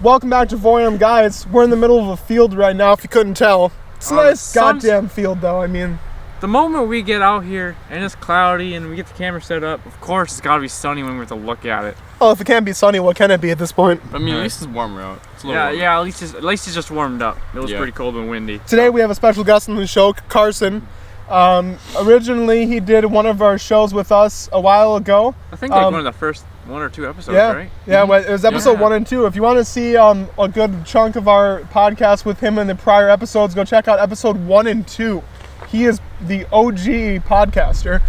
Welcome back to 4RG, guys. We're in the middle of a field right now, if you couldn't tell. It's a nice goddamn field, though, I mean. The moment we get out here, and it's cloudy, and we get the camera set up, of course it's gotta be sunny when we have to look at it. Oh, if it can't be sunny, what can it be at this point? I mean, at least it's warmer out. Yeah, at least it's just warmed up. It was pretty cold and windy. Today we have a special guest on the show, Carson. Originally, he did one of our shows with us a while ago. I think like one of the first 1 or 2 episodes, right? Yeah, it was episode 1 and 2. If you want to see a good chunk of our podcast with him in the prior episodes, go check out episode 1 and 2. He is the OG podcaster.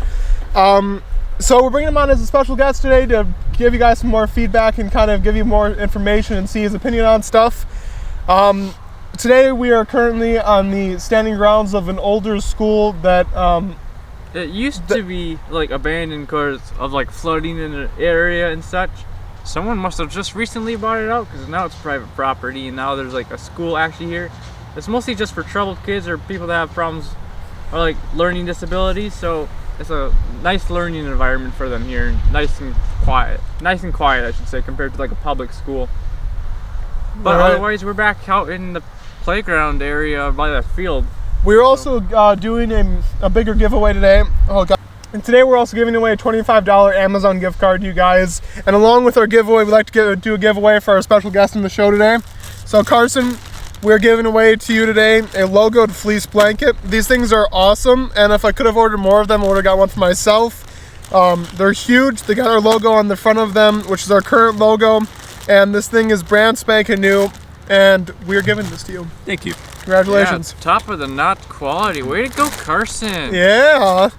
So we're bringing him on as a special guest today to give you guys some more feedback and kind of give you more information and see his opinion on stuff. Today we are currently on the standing grounds of an older school that it used to be like abandoned because of like flooding in the area and such. Someone must have just recently bought it out because now it's private property and now there's like a school actually here. It's mostly just for troubled kids or people that have problems or like learning disabilities, so it's a nice learning environment for them here, nice and quiet I should say, compared to like a public school. But otherwise we're back out in the playground area by that field. We're also doing a bigger giveaway today. Oh god! And today we're also giving away a $25 Amazon gift card to you guys. And along with our giveaway, we'd like to do a giveaway for our special guest on the show today. So Carson, we're giving away to you today a logoed fleece blanket. These things are awesome, and if I could have ordered more of them, I would have got one for myself. They're huge. They got our logo on the front of them, which is our current logo. And this thing is brand spanking new, and we're giving this to you. Thank you. Congratulations. Yeah, top of the knot quality. Way to go, Carson. Yeah.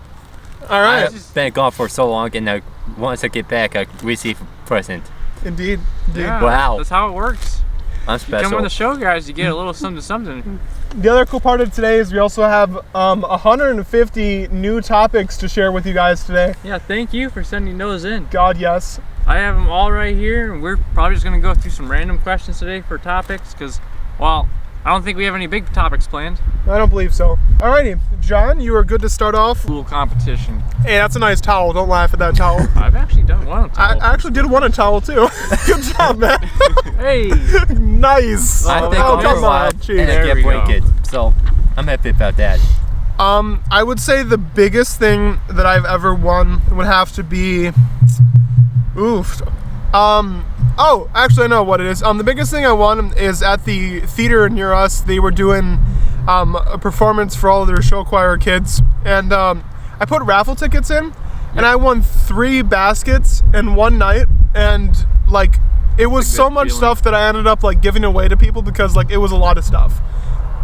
All right. I've been gone for so long, and once I get back, I receive a present. Indeed. Yeah, wow. That's how it works. I'm special. You come on the show, guys, you get a little something. The other cool part of today is we also have 150 new topics to share with you guys today. Yeah, thank you for sending those in. God, yes. I have them all right here, and we're probably just going to go through some random questions today for topics, because, well, I don't think we have any big topics planned. I don't believe so. Alrighty, John, you are good to start off. Cool competition. Hey, that's a nice towel. Don't laugh at that towel. I've actually done one towel. I actually did want a towel, too. Good job, man. Hey. Nice. I think come on. Jeez. And I get blanket, so I'm happy about that. I would say the biggest thing that I've ever won would have to be... Oh, actually I know what it is. The biggest thing I won is at the theater near us. They were doing a performance for all of their show choir kids, and I put raffle tickets in, and I won 3 baskets in one night, and like it was so much stuff that I ended up like giving away to people because like it was a lot of stuff.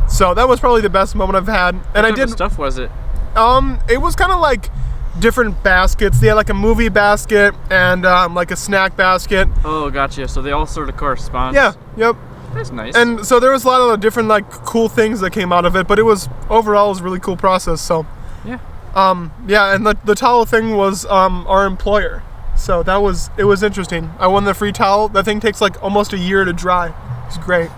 So that was probably the best moment I've had. And what type of stuff was it? It was kind of like different baskets. They had like a movie basket and like a snack basket. Oh, gotcha. So they all sort of correspond. Yeah. Yep. That's nice. And so there was a lot of different like cool things that came out of it, but it was overall a really cool process. So yeah. Yeah, and the towel thing was our employer. So it was interesting. I won the free towel. That thing takes like almost a year to dry. It's great.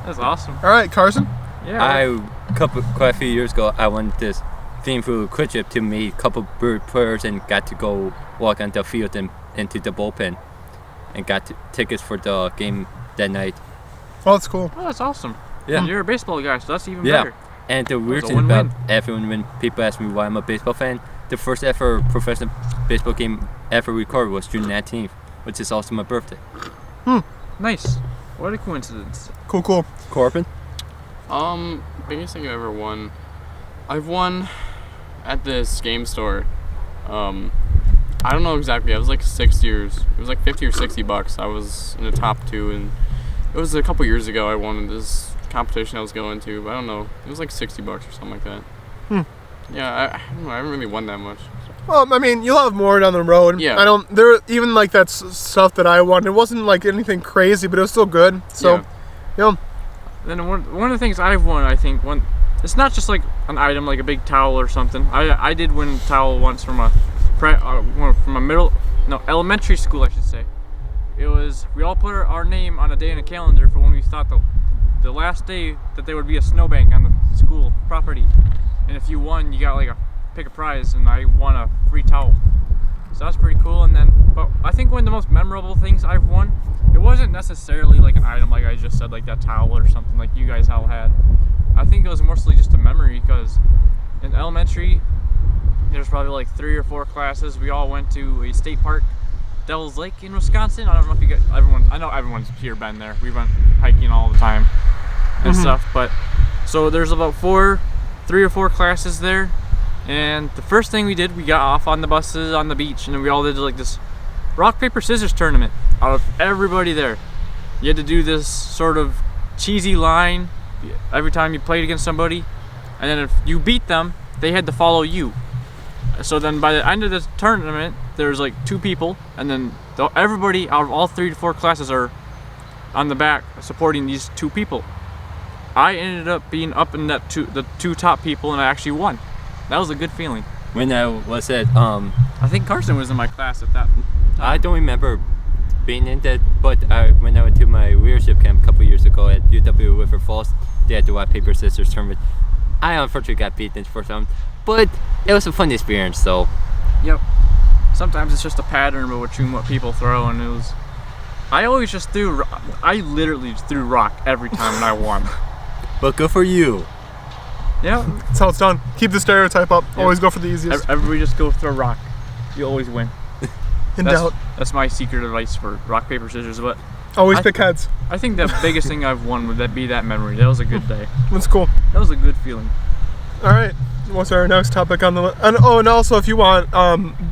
That's awesome. All right, Carson. Yeah. Quite a few years ago, I won this theme through quick trip to meet a couple bird players and got to go walk on the field and into the bullpen and got tickets for the game that night. Oh, that's cool. Oh, that's awesome. Yeah. You're a baseball guy, so that's even better. And the weird thing about everyone, when people ask me why I'm a baseball fan, the first ever professional baseball game ever recorded was June 19th, which is also my birthday. Nice. What a coincidence. Cool. Corbin? Biggest thing I ever won. I've won at this game store. I don't know exactly. I was like 6 years. It was like 50 or 60 bucks. I was in the top 2, and it was a couple years ago. I won this competition I was going to, but I don't know. It was like 60 bucks or something like that. Yeah, I don't know. I haven't really won that much. Well, I mean, you'll have more down the road. Yeah. There even like that stuff that I won. It wasn't like anything crazy, but it was still good. So, yeah. Then one of the things I've won, I think, it's not just like an item, like a big towel or something. I did win a towel once from elementary school, I should say. It was, we all put our name on a day in a calendar for when we thought the last day that there would be a snowbank on the school property. And if you won, you got like pick a prize, and I won a free towel. So that was pretty cool. And then, but I think one of the most memorable things I've won, it wasn't necessarily like an item like I just said, like that towel or something like you guys all had. I think it was mostly just a memory because in elementary, there's probably like 3 or 4 classes. We all went to a state park, Devil's Lake in Wisconsin. I don't know if you guys, I know everyone's here been there. We went hiking all the time and stuff. But so there's about 3 or 4 classes there. And the first thing we did, we got off on the buses on the beach, and we all did like this rock, paper, scissors tournament out of everybody there. You had to do this sort of cheesy line every time you played against somebody, and then if you beat them, they had to follow you. So then by the end of the tournament, there's like 2 people, and then everybody out of all 3 to 4 classes are on the back supporting these 2 people. I ended up being up in that the 2 top people, and I actually won. That was a good feeling. When I was at I think Carson was in my class at that time. I don't remember being in that, but when I went to my leadership camp a couple years ago at UW River Falls, they had the rock, paper, scissors tournament. I unfortunately got beaten for some, but it was a fun experience, so. Yep. Sometimes it's just a pattern between what people throw, and it was. I always just I literally just threw rock every time and I won. But good for you. Yeah. That's how it's done. Keep the stereotype up. Yep. Always go for the easiest. Everybody just go throw rock. You always win. In doubt. That's my secret advice for rock, paper, scissors. But Always pick heads. I think the biggest thing I've won would be that memory. That was a good day. That's cool. That was a good feeling. All right. What's our next topic on the list? And also if you want,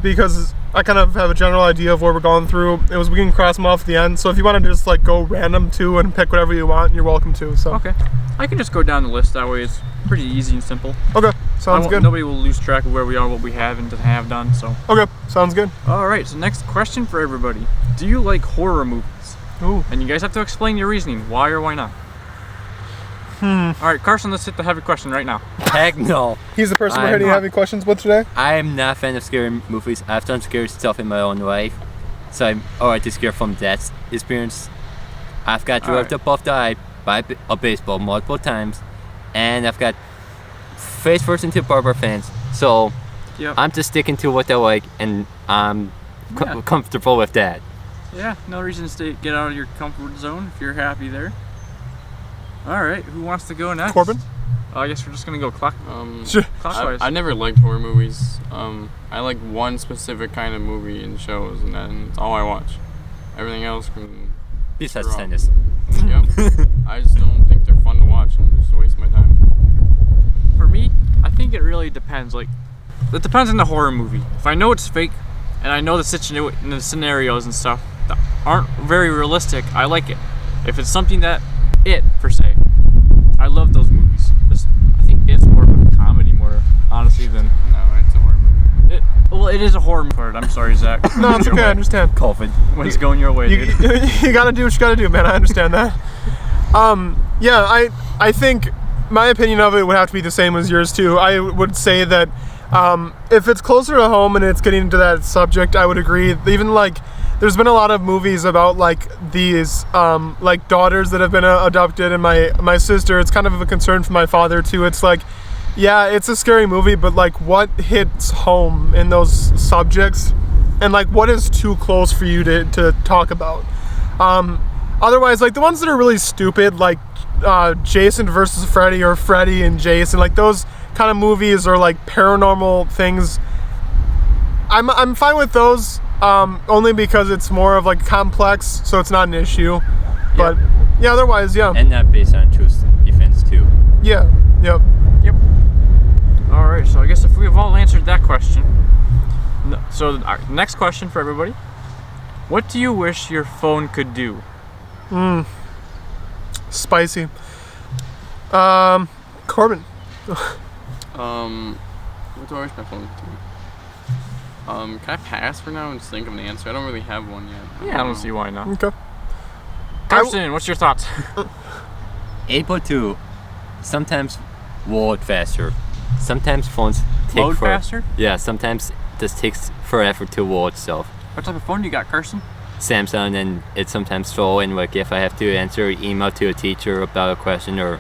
because I kind of have a general idea of where we're going through. We can cross them off at the end. So if you want to just like go random too and pick whatever you want, you're welcome to. So. Okay. I can just go down the list. That way it's pretty easy and simple. Okay. Sounds good. Nobody will lose track of where we are, what we have and have done. So. Okay. Sounds good. All right. So next question for everybody: do you like horror movies? Ooh. And you guys have to explain your reasoning, why or why not. All right, Carson, let's hit the heavy question right now. Heck no. He's the person we're hitting heavy questions with today. I am not a fan of scary movies. I've done scary stuff in my own life, so I'm alright to scare from that experience. I've got drugged above the eye by a baseball multiple times, and I've got face first into Barber fans. So I'm just sticking to what I like, and I'm comfortable with that. Yeah, no reason to get out of your comfort zone if you're happy there. All right, who wants to go next? Corbin? I guess we're just gonna go Sure. clockwise. I never liked horror movies. I like one specific kind of movie and shows, and that's all I watch. Everything else can. Besides tennis. Yep. I just don't think they're fun to watch, and just a waste of my time. For me, I think it really depends. Like, it depends on the horror movie. If I know it's fake, and I know the scenarios and stuff that aren't very realistic, I like it. If it's something that per se, I love those movies. I think it's more of a comedy, more honestly than. No, it's a horror movie. Well, it is a horror movie. I'm sorry, Zach. No, it's okay. I understand. COVID. When it's going your way, dude. You gotta do what you gotta do, man. I understand that. Yeah, I think my opinion of it would have to be the same as yours too. I would say that if it's closer to home and it's getting into that subject, I would agree. Even like, there's been a lot of movies about like these like daughters that have been adopted, and my sister. It's kind of a concern for my father too. It's like, yeah, it's a scary movie, but like, what hits home in those subjects, and like, what is too close for you to talk about? Otherwise, like the ones that are really stupid, like Jason versus Freddy or Freddy and Jason, like those kind of movies, or like paranormal things. I'm fine with those. Only because it's more of like complex, so it's not an issue. But yeah, otherwise, yeah. And not based on true events too. Yeah. Yep. All right, so I guess if we've all answered that question, so our next question for everybody: what do you wish your phone could do? Spicy. Corbin. What do I wish my phone could do? Can I pass for now and just think of an answer? I don't really have one yet. I don't see why not. Okay. Carson, what's your thoughts? Able to sometimes load faster. Sometimes phones take Load faster? Yeah, sometimes it just takes forever to load stuff. What type of phone do you got, Carson? Samsung, and it's sometimes slow, and like if I have to answer an email to a teacher about a question, or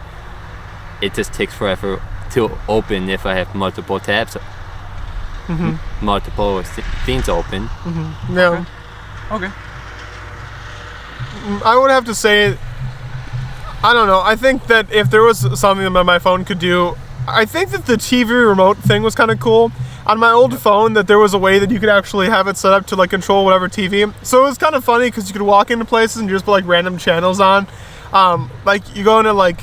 it just takes forever to open if I have multiple tabs multiple scenes open. Yeah. Okay. I would have to say, I don't know. I think that if there was something that my phone could do, I think that the TV remote thing was kind of cool. On my old phone, that there was a way that you could actually have it set up to like control whatever TV. So it was kind of funny because you could walk into places and just put like random channels on. Like you go into like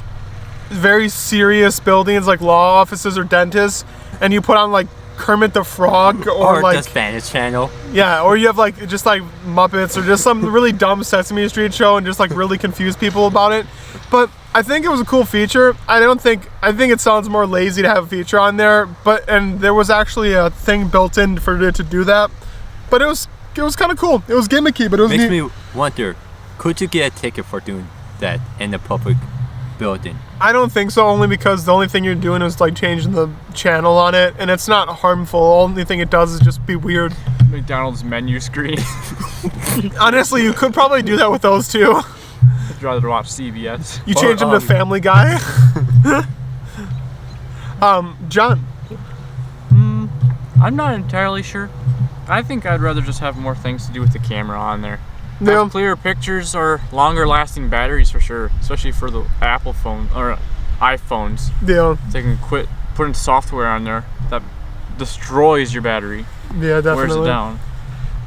very serious buildings like law offices or dentists, and you put on like Kermit the Frog or like the Spanish channel. Yeah, or you have like just like Muppets or just some really dumb Sesame Street show and just like really confuse people about it. But I think it was a cool feature. I think it sounds more lazy to have a feature on there, and there was actually a thing built in for it to do that. But it was kind of cool. It was gimmicky, but it was Makes neat. me wonder, could you get a ticket for doing that in a public building? I don't think so, only because the only thing you're doing is like changing the channel on it, and it's not harmful. The only thing it does is just be weird. McDonald's menu screen. Honestly, you could probably do that with those two. I'd rather watch CBS. You change them to Family Guy. John. I'm not entirely sure. I think I'd rather just have more things to do with the camera on there. Yeah. Have clearer pictures or longer lasting batteries for sure, especially for the Apple phone or iPhones. Yeah. They can quit putting software on there that destroys your battery. Yeah, definitely. Wears it down.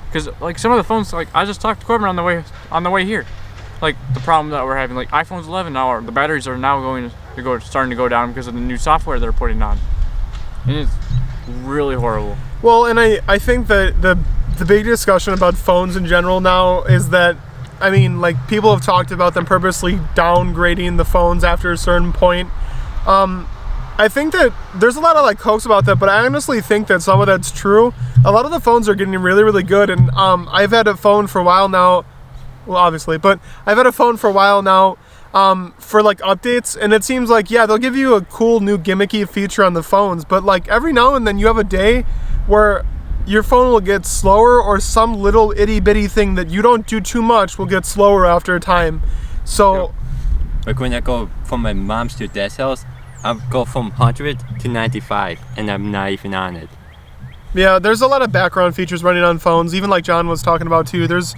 Because like some of the phones, like I just talked to Corbin on the way here. Like the problem that we're having, like iPhone's 11 now, the batteries are now starting to go down because of the new software they're putting on, and it's really horrible. Well, and I think that the big discussion about phones in general now is that, I mean, like people have talked about them purposely downgrading the phones after a certain point. I think that there's a lot of like hoax about that, but I honestly think that some of that's true. A lot of the phones are getting really, really good, and I've had a phone for a while now. Well, obviously, but I've had a phone for a while now for like updates, and it seems like, yeah, they'll give you a cool new gimmicky feature on the phones, but like every now and then you have a day where your phone will get slower, or some little itty bitty thing that you don't do too much will get slower after a time. So, like when I go from my mom's to dad's house, I'll go from 100 to 95, and I'm not even on it. yeah, there's a lot of background features running on phones, even like John was talking about too. There's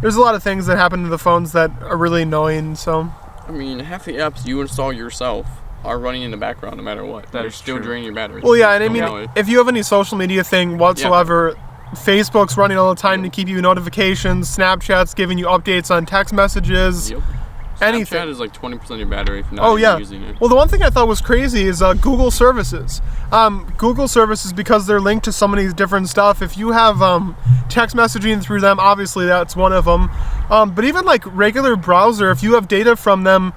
a lot of things that happen to the phones that are really annoying, so. I mean, half the apps you install yourself are running in the background no matter what. They're is still true. draining your battery. Well, yeah, and I Don't mean, know it. if you have any social media thing whatsoever, Facebook's running all the time to keep you notifications, Snapchat's giving you updates on text messages. Yep. Anything. Snapchat is like 20% of your battery if you're not Oh, even yeah. using it. Well, the one thing I thought was crazy is Google services. Google services, because they're linked to so many different stuff, if you have text messaging through them, obviously that's one of them. But even like regular browser, if you have data from them,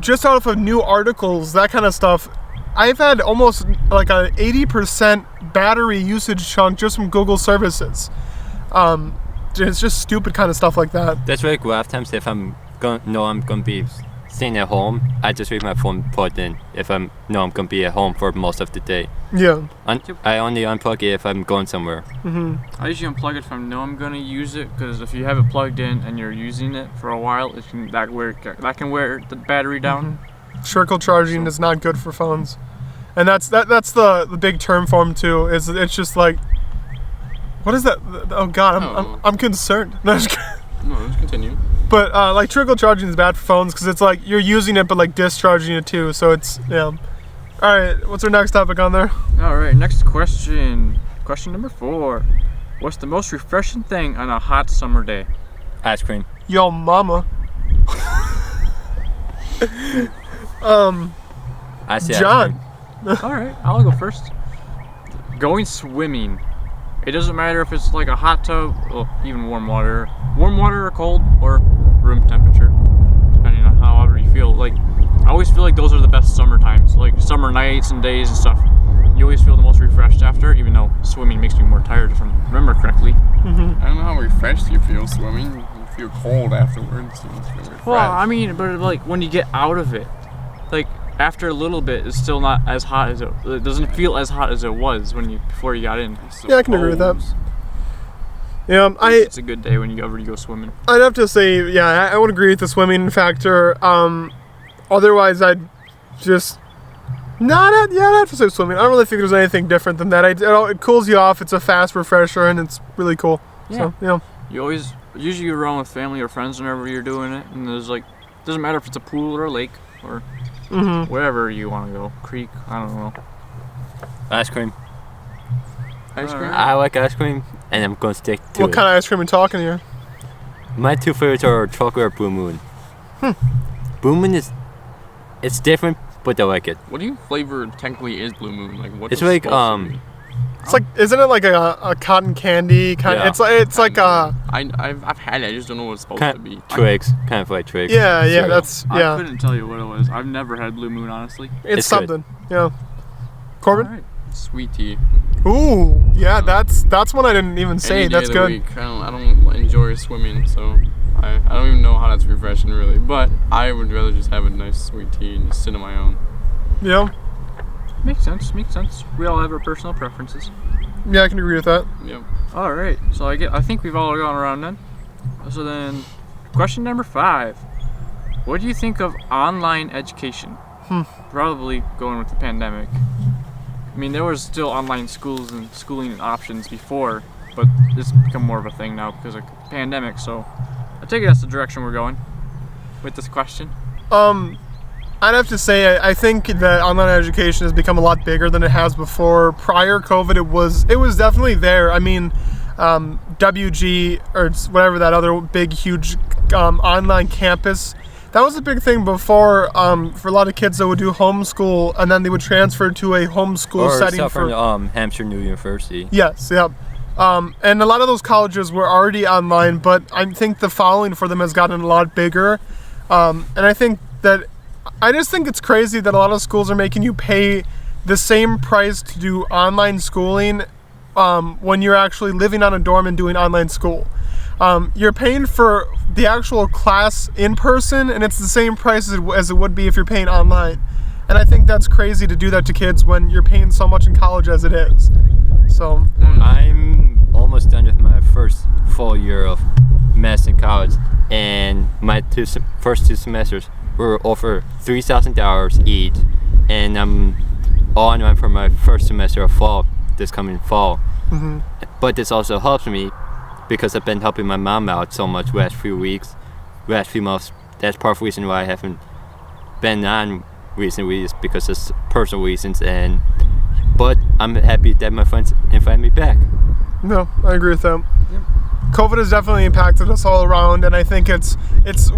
just out of new articles, that kind of stuff, I've had almost like a 80% battery usage chunk just from Google services. It's just stupid kind of stuff like that. That's really cool. Times if I'm gonna be staying at home, I just leave my phone plugged in. If I'm gonna be at home for most of the day. Yeah. I only unplug it if I'm going somewhere. I usually unplug it if I know I'm gonna use it, because if you have it plugged in and you're using it for a while, that can wear the battery down. Circle charging is not good for phones, and that's the big term for them too. It's just like, what is that? Oh God, I'm concerned. No, just kidding. No, just continue. But like trickle charging is bad for phones because it's like you're using it but like discharging it too. So it's All right, what's our next topic on there? All right, next question. Question number 4. What's the most refreshing thing on a hot summer day? Ice cream. Yo, mama. I say John. ice cream. All right, I'll go first. Going swimming. It doesn't matter if it's like a hot tub, well, even warm water or cold, or room temperature, depending on however you feel. Like, I always feel like those are the best summer times, like summer nights and days and stuff. You always feel the most refreshed after, even though swimming makes me more tired if I remember correctly. I don't know how refreshed you feel swimming. You feel cold afterwards. You feel refreshed. Well, I mean, but like when you get out of it, like after a little bit, it's still not as hot as it doesn't feel as hot as it was before you got in. Yeah, I can agree with that. Yeah, It's a good day when you go swimming. I'd have to say, yeah, I would agree with the swimming factor. Otherwise, I'd just Not have to say swimming. I don't really think there's anything different than that. It cools you off. It's a fast refresher, and it's really cool. Yeah. So, You usually you're around with family or friends whenever you're doing it, and there's like, doesn't matter if it's a pool or a lake or wherever you want to go, creek, I don't know. Ice cream. Ice cream? I like ice cream, and I'm going to stick to it. What kind of ice cream are you talking here? My two favorites are chocolate or Blue Moon. Blue Moon it's different, but I like it. What do you flavor technically is Blue Moon? Like what? It's like It's like, isn't it like a cotton candy kind? Yeah. It's like a. I've had it. I just don't know what it's supposed to be. Twigs, kind of like Twigs. Yeah, Cereal. that's I couldn't tell you what it was. I've never had Blue Moon, honestly. It's It's something. Yeah. Corbin. Alright. Sweet tea. Ooh, yeah, that's one I didn't even say. Any day That's of the good. week. I don't enjoy swimming, so I don't even know how that's refreshing really. But I would rather just have a nice sweet tea and just sit on my own. Yeah. Makes sense. We all have our personal preferences. Yeah, I can agree with that. Yep. All right, so I think we've all gone around then. So then, question number 5. What do you think of online education? Probably going with the pandemic. I mean, there was still online schools and schooling options before, but it's become more of a thing now because of the pandemic. So I take it that's the direction we're going with this question. I'd have to say I think that online education has become a lot bigger than it has before. Prior COVID, it was definitely there. I mean, WG or whatever that other big huge online campus, that was a big thing before for a lot of kids that would do homeschool and then they would transfer to a homeschool setting or from Hampshire New University. Yes, yeah. And a lot of those colleges were already online, but I think the following for them has gotten a lot bigger. And I just think it's crazy that a lot of schools are making you pay the same price to do online schooling when you're actually living on a dorm and doing online school. You're paying for the actual class in person, and it's the same price as it would be if you're paying online. And I think that's crazy to do that to kids when you're paying so much in college as it is. So I'm almost done with my first full year of math in college, and my first 2 semesters were over $3,000 each, and I'm all online for my first semester of fall, this coming fall. But this also helps me because I've been helping my mom out so much last few months. That's part of the reason why I haven't been on recently, is because of personal reasons. But I'm happy that my friends invited me back. no, I agree with that. Yep. COVID has definitely impacted us all around, and I think it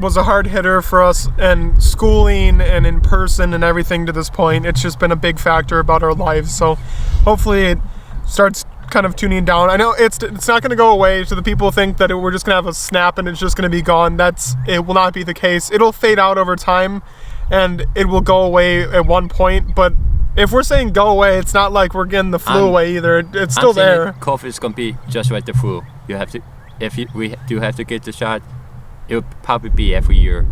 was a hard hitter for us and schooling and in person and everything to this point. It's just been a big factor about our lives. So hopefully it starts kind of tuning down. I know it's not going to go away. So the people think that we're just going to have a snap and it's just going to be gone. It will not be the case. It'll fade out over time, and it will go away at one point. But if we're saying go away, it's not like we're getting the flu away either. It's still there. COVID is going to be just like the flu. You have to. We do have to get the shot, it will probably be every year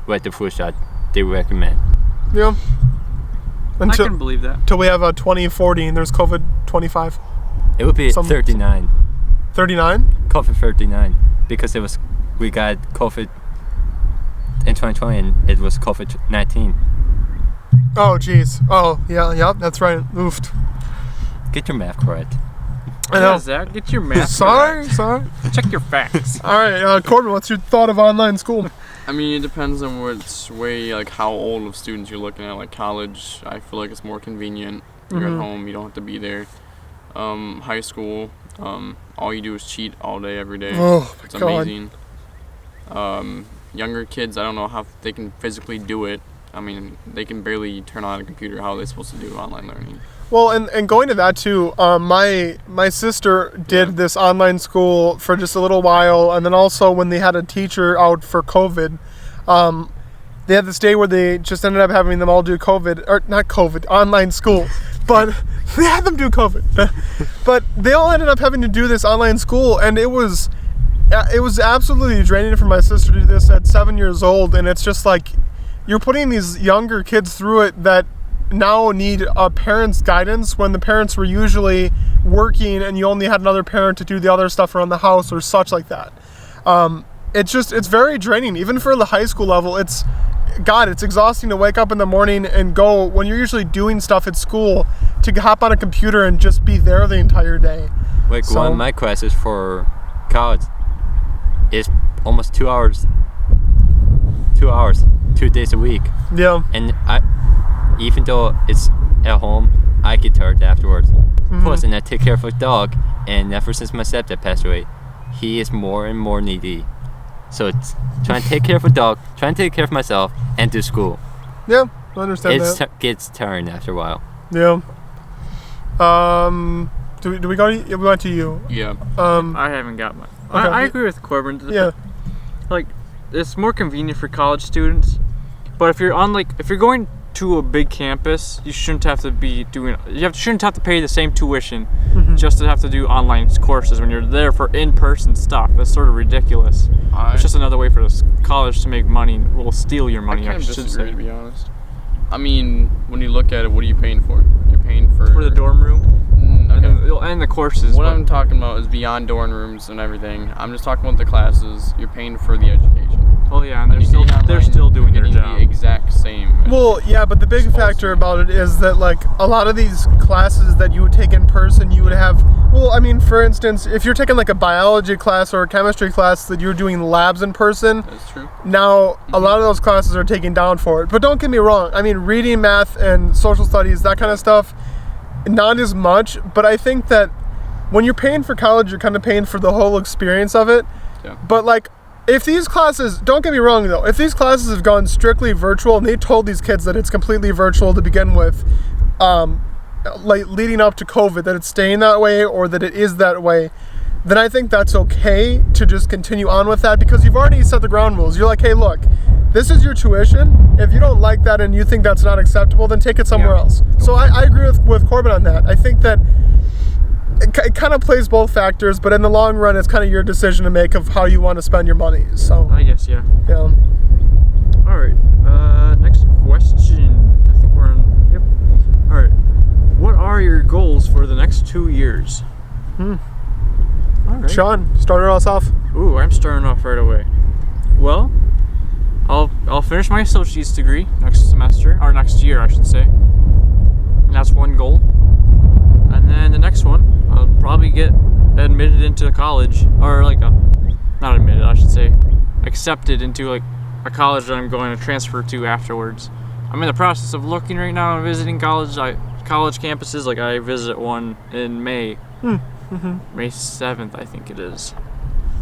like the flu shot they recommend. Yeah. I can believe that. Until we have a 2040 and there's COVID 25. It would be 39. 39? COVID 39. Because we got COVID in 2020 and it was COVID-19. Oh, jeez. Oh, yeah, that's right. Oofed. Get your math correct. I know. Yeah, Zach, get your math Sorry. Check your facts. All right, Corbin, what's your thought of online school? I mean, it depends on which way, like how old of students you're looking at. Like college, I feel like it's more convenient. You're at home, you don't have to be there. High school, all you do is cheat all day, every day. Oh, my it's God. amazing. Younger kids, I don't know how they can physically do it. I mean, they can barely turn on a computer. How are they supposed to do online learning? Well, and going to that too, my sister did this online school for just a little while, and then also when they had a teacher out for COVID, they had this day where they just ended up having them all do online school, but they had them do COVID. But they all ended up having to do this online school, and it was absolutely draining for my sister to do this at 7 years old, and it's just like you're putting these younger kids through it that now need a parent's guidance when the parents were usually working and you only had another parent to do the other stuff around the house or such like that. It's very draining. Even for the high school level, it's God, it's exhausting to wake up in the morning and go when you're usually doing stuff at school to hop on a computer and just be there the entire day. Like So- one of my classes for college is almost 2 hours. 2 hours, 2 days a week. Yeah. And even though it's at home, I get tired afterwards. Plus, and I take care of a dog, and ever since my stepdad passed away, he is more and more needy. So it's trying to take care of a dog, trying to take care of myself, and do school. Yeah, I understand It that. gets tiring after a while. Yeah. Do we go to, we went to you. Yeah. I haven't got mine. Okay. I agree with Corbin. Yeah. Like, it's more convenient for college students, but if you're going to a big campus, you shouldn't have to be doing. Shouldn't have to pay the same tuition just to have to do online courses when you're there for in-person stuff. That's sort of ridiculous. It's just another way for the college to make money. Well, steal your money. I kind of should disagree, say. to be honest. I mean, when you look at it, what are you paying for? You're paying for For the dorm room Okay. and the courses. What but- I'm talking about is beyond dorm rooms and everything. I'm just talking about the classes. You're paying for the education. Oh yeah, and When they're you get they're online, still doing you're their getting job. the exact same. Well, yeah, but the big Supposed factor to. about it is that, like, a lot of these classes that you would take in person, you would have, well, I mean, for instance, if you're taking like a biology class or a chemistry class that you're doing labs in person, That's true. now a lot of those classes are taken down for it. But don't get me wrong, I mean, reading, math, and social studies, that kind of stuff, not as much, but I think that when you're paying for college, you're kind of paying for the whole experience of it. Yeah. But, like, if these classes, don't get me wrong though, if these classes have gone strictly virtual and they told these kids that it's completely virtual to begin with, like leading up to COVID, that it's staying that way or that it is that way, then I think that's okay to just continue on with that, because you've already set the ground rules. You're like, hey, look, this is your tuition. If you don't like that and you think that's not acceptable, then take it somewhere else. So I agree with Corbin on that. I think that it kind of plays both factors, but in the long run, it's kind of your decision to make of how you want to spend your money. So, I guess, yeah. yeah. All right. Next question. I think we're on. Yep. All right. What are your goals for the next 2 years? All right. Sean, start us off. Ooh, I'm starting off right away. Well, I'll finish my associate's degree next semester, or next year, I should say. And that's one goal. And then the next one, I'll probably get admitted into college, or like not admitted, I should say, accepted into like a college that I'm going to transfer to afterwards. I'm in the process of looking right now and visiting college campuses. Like I visit one in May, May 7th, I think it is.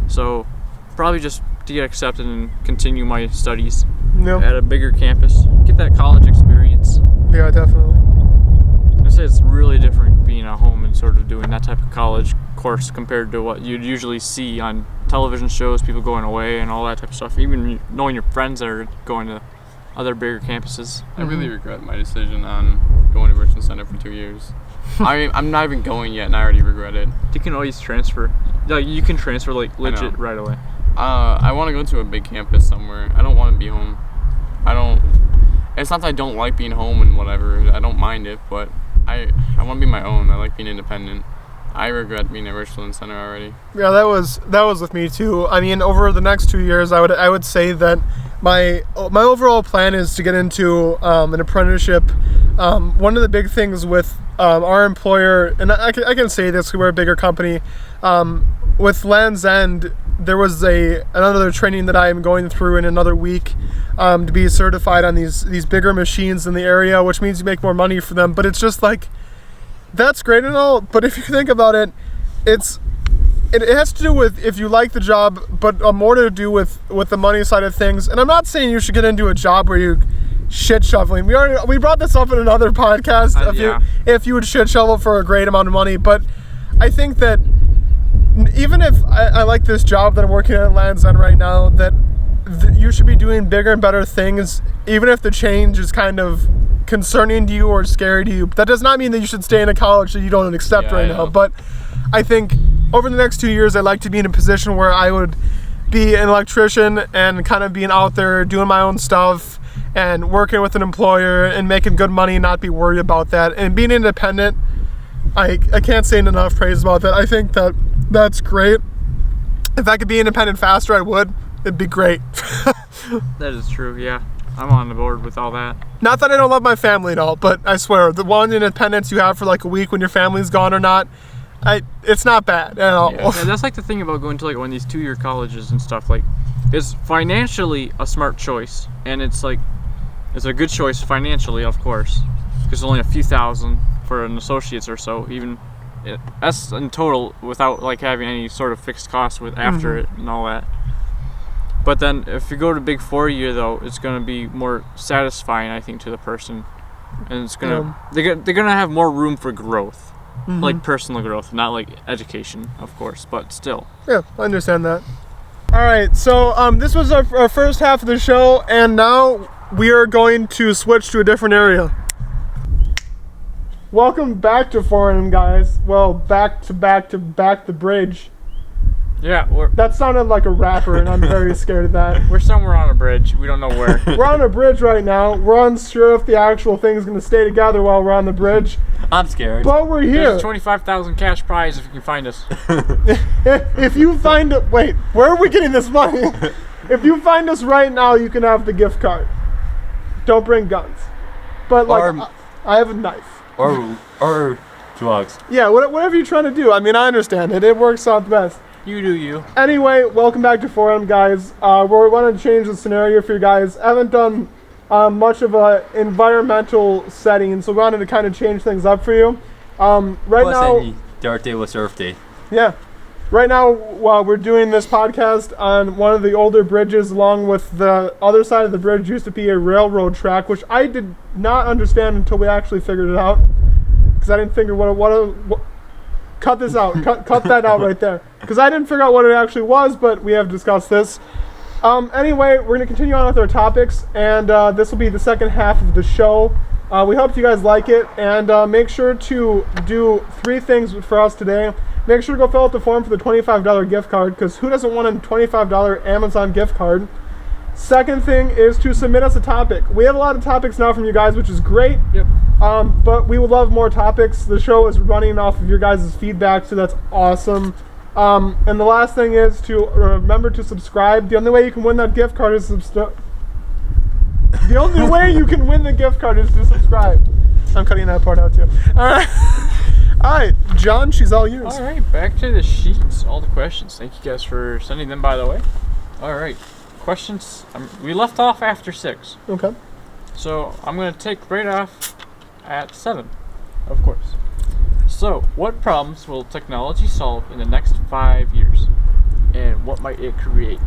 So probably just to get accepted and continue my studies No. at a bigger campus, get that college experience. Yeah, definitely. I say it's really different being at home and sort of doing that type of college course compared to what you'd usually see on television shows, people going away and all that type of stuff. Even knowing your friends that are going to other bigger campuses. I really regret my decision on going to Richmond Center for 2 years. I'm not even going yet, and I already regret it. You can always transfer. Like you can transfer like know. legit right away. I want to go to a big campus somewhere. I don't want to be home. It's not that I don't like being home and whatever. I don't mind it, but I want to be my own. I like being independent. I regret being at Richland Center already. Yeah, that was with me too. I mean, over the next 2 years, I would say that my overall plan is to get into an apprenticeship. One of the big things with our employer, and I can say this because we're a bigger company, with Land's End, there was another training that I am going through in another week to be certified on these bigger machines in the area, which means you make more money for them. But it's just like, that's great and all, but if you think about it, it has to do with if you like the job, but more to do with the money side of things. And I'm not saying you should get into a job where you shit shoveling. We brought this up in another podcast. If you would shit shovel for a great amount of money, but I think that even if I like this job that I'm working at Land's End right now, that you should be doing bigger and better things, even if the change is kind of concerning to you or scary to you. That does not mean that you should stay in a college that you don't accept right now. But I think over the next 2 years, I'd like to be in a position where I would be an electrician and kind of being out there doing my own stuff and working with an employer and making good money and not be worried about that. And being independent, I can't say enough praise about that. I think that's great. If I could be independent faster, I would. It'd be great. That is true, yeah. I'm on the board with all that. Not that I don't love my family at all, but I swear, the one independence you have for like a week when your family's gone or not, it's not bad at all. Yeah, that's like the thing about going to like one of these 2-year colleges and stuff. Like, it's financially a smart choice, and it's like it's a good choice financially, of course, because it's only a few thousand for an associate's or so. Even that's in total without like having any sort of fixed costs with after it and all that. But then if you go to big 4-year though, it's gonna be more satisfying, I think, to the person, and it's gonna they're gonna have more room for growth. Like personal growth, not like education, of course, but still. Yeah, I understand that. All right, so this was our first half of the show, and now we are going to switch to a different area. Welcome back to 4M, guys. Well, back to the bridge. Yeah, that sounded like a rapper, and I'm very scared of that. We're somewhere on a bridge. We don't know where. We're on a bridge right now. We're unsure if the actual thing is going to stay together while we're on the bridge. I'm scared. But we're here. There's a 25,000 cash prize if you can find us. If you find it, wait, where are we getting this money? If you find us right now, you can have the gift card. Don't bring guns. But like, I have a knife. Or drugs. Yeah, whatever you're trying to do. I mean, I understand it. It works out the best. You do you. Anyway, welcome back to 4M, guys. We want to change the scenario for you guys. I haven't done much of a environmental setting, so we wanted to kind of change things up for you. Now, Dark Day was Earth Day. Yeah. Right now, while we're doing this podcast on one of the older bridges, along with the other side of the bridge used to be a railroad track, which I did not understand until we actually figured it out, because I didn't figure what cut this out. cut that out right there. Because I didn't figure out what it actually was, but we have discussed this. Anyway, we're going to continue on with our topics, and this will be the second half of the show. We hope you guys like it, and make sure to do 3 things for us today. Make sure to go fill out the form for the $25 gift card, because who doesn't want a $25 Amazon gift card? Second thing is to submit us a topic. We have a lot of topics now from you guys, which is great. Yep. But we would love more topics. The show is running off of your guys' feedback, so that's awesome. And the last thing is to remember to subscribe. The only way you can win that gift card is The only way you can win the gift card is to subscribe. I'm cutting that part out too. All right, John, she's all yours. All right, back to the sheets. All the questions. Thank you guys for sending them, by the way. All right, questions. We left off after 6. Okay. So I'm going to take right off at 7, of course. So, what problems will technology solve in the next 5 years? And what might it create?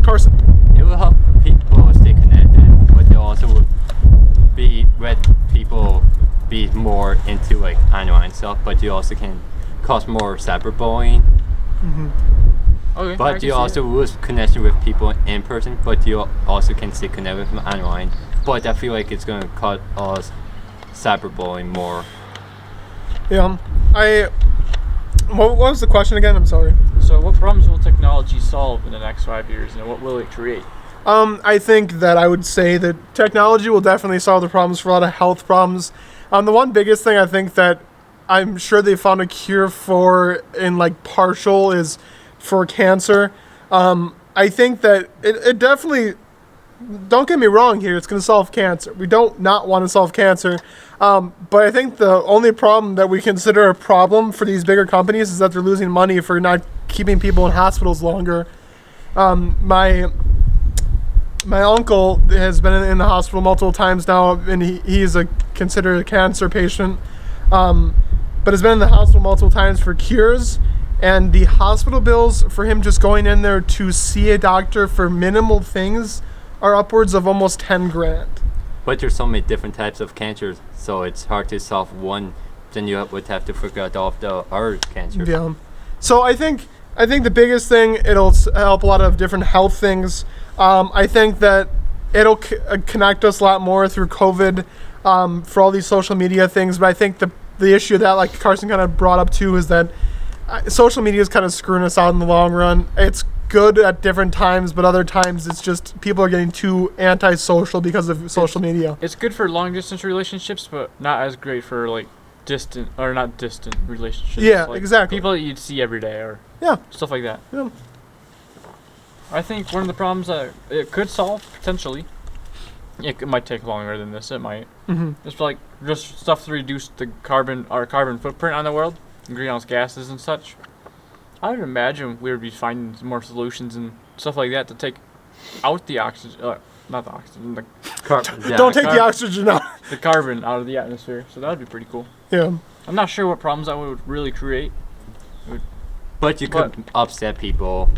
Carson. It will help people stay connected, but it also will let people be more into like online stuff, but you also can cause more cyberbullying. Okay, but you also lose connection with people in person, but you also can stay connected with them online. But I feel like it's going to cause us cyberbullying more. Yeah. What was the question again? I'm sorry. So what problems will technology solve in the next 5 years, and what will it create? I think that I would say that technology will definitely solve the problems for a lot of health problems. The one biggest thing I think that I'm sure they found a cure for in like partial is for cancer. I think that it definitely, don't get me wrong here, it's going to solve cancer. We don't not want to solve cancer. But I think the only problem that we consider a problem for these bigger companies is that they're losing money for not keeping people in hospitals longer. My uncle has been in the hospital multiple times now, and he's considered a cancer patient, but has been in the hospital multiple times for cures. And the hospital bills for him just going in there to see a doctor for minimal things are upwards of almost 10 grand. But there's so many different types of cancers, so it's hard to solve one. Then you would have to figure out all of the other cancers. Yeah. So I think the biggest thing, it'll help a lot of different health things. I think that it'll connect us a lot more through COVID for all these social media things. But I think the issue that like Carson kind of brought up too is that social media is kind of screwing us out in the long run. It's good at different times, but other times it's just people are getting too antisocial because of social media. It's good for long distance relationships, but not as great for like distant relationships. Yeah, like exactly. People that you'd see every day or stuff like that. Yeah. I think one of the problems that it could solve, potentially, it might take longer than this, it might. It's like just stuff to reduce our carbon footprint on the world, greenhouse gases and such. I would imagine we would be finding more solutions and stuff like that to take out the oxygen, not the oxygen, Don't take the oxygen out. the carbon out of the atmosphere. So that would be pretty cool. Yeah. I'm not sure what problems that would really create. But you could upset people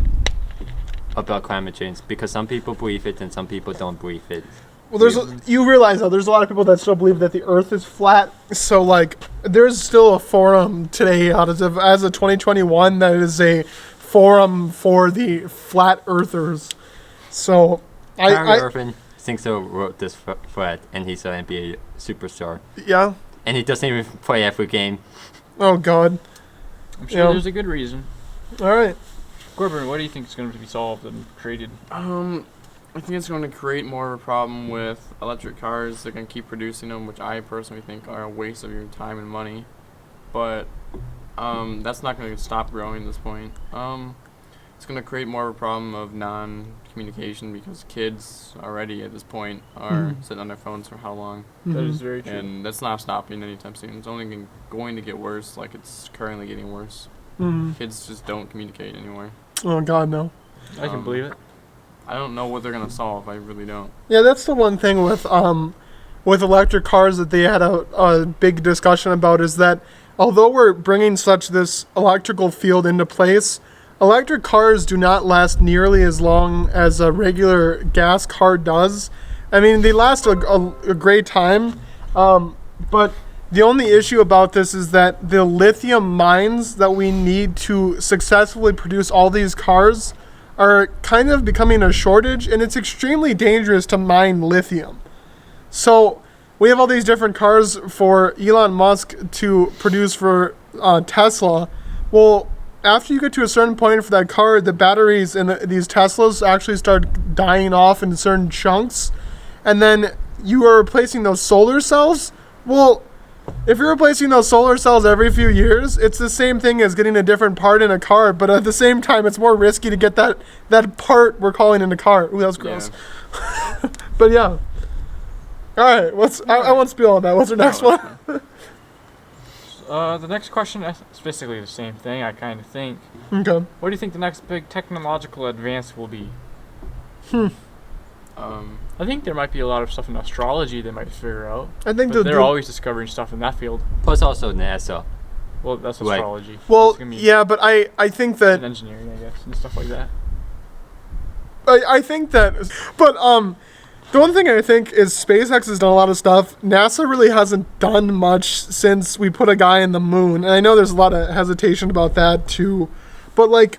about climate change because some people believe it and some people don't believe it. Well, you realize though, there's a lot of people that still believe that the Earth is flat. So like, there's still a forum today as of 2021 that is a forum for the flat earthers. So Kyrie Irving thinks so wrote this thread, and he's an NBA superstar. Yeah. And he doesn't even play every game. Oh God. I'm sure there's a good reason. All right. Corbin, what do you think is going to be solved and created? I think it's going to create more of a problem with electric cars. They're going to keep producing them, which I personally think are a waste of your time and money. But that's not going to stop growing at this point. It's going to create more of a problem of non-communication because kids already at this point are sitting on their phones for how long? That is very true. And that's not stopping anytime soon. It's only going to get worse, like it's currently getting worse. Kids just don't communicate anymore. Oh God, no. I can believe it. I don't know what they're going to solve. I really don't. Yeah, that's the one thing with electric cars that they had a big discussion about is that although we're bringing this electrical field into place, electric cars do not last nearly as long as a regular gas car does. I mean, they last a great time, but the only issue about this is that the lithium mines that we need to successfully produce all these cars are kind of becoming a shortage, and it's extremely dangerous to mine lithium. So we have all these different cars for Elon Musk to produce for Tesla. Well, after you get to a certain point for that car, the batteries in these Teslas actually start dying off in certain chunks, and then you are replacing those solar cells. Well, if you're replacing those solar cells every few years, it's the same thing as getting a different part in a car, but at the same time, it's more risky to get that part we're calling in a car. Ooh, that was gross. Yeah. But yeah. All right, I won't spiel on that. What's our next one? The next question is basically the same thing, I kind of think. Okay. What do you think the next big technological advance will be? I think there might be a lot of stuff in astrology they might figure out. I think they're always discovering stuff in that field. Plus also NASA. Well, that's astrology. Right. Well, yeah, but I think that... And engineering, I guess, and stuff like that. I think that... But, the one thing I think is SpaceX has done a lot of stuff. NASA really hasn't done much since we put a guy in the moon. And I know there's a lot of hesitation about that, too. But, like,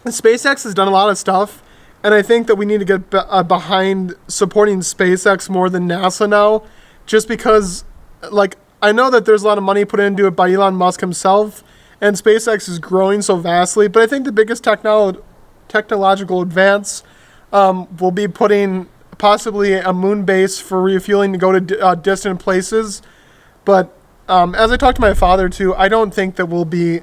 SpaceX has done a lot of stuff. And I think that we need to get behind supporting SpaceX more than NASA now. Just because, like, I know that there's a lot of money put into it by Elon Musk himself. And SpaceX is growing so vastly. But I think the biggest technological advance will be putting possibly a moon base for refueling to go to distant places. But as I talked to my father, too, I don't think we're going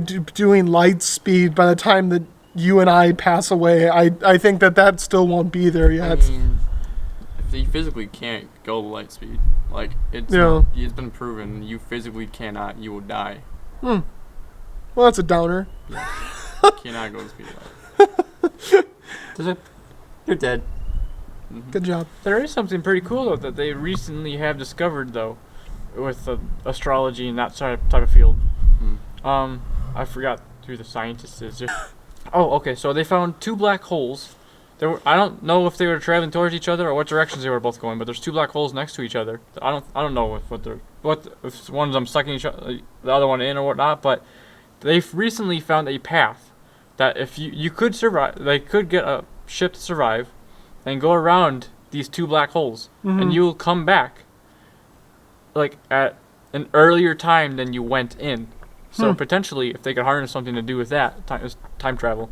to be doing light speed by the time that you and I pass away. I think that still won't be there yet. I mean, if you physically can't go light speed, like it's been proven, you physically cannot, you will die. Well, that's a downer. Yeah. You cannot go the speed of light. You're dead. Good job. There is something pretty cool though that they recently have discovered though, with astrology and that type of field. I forgot who the scientist is. Oh, okay. So they found two black holes. I don't know if they were traveling towards each other or what directions they were both going, but there's two black holes next to each other. I don't know if one of them sucking the other one in or whatnot, but they've recently found a path that if you could survive, they could get a ship to survive and go around these two black holes, and you'll come back like at an earlier time than you went in. So potentially, if they could harness something to do with that, time travel.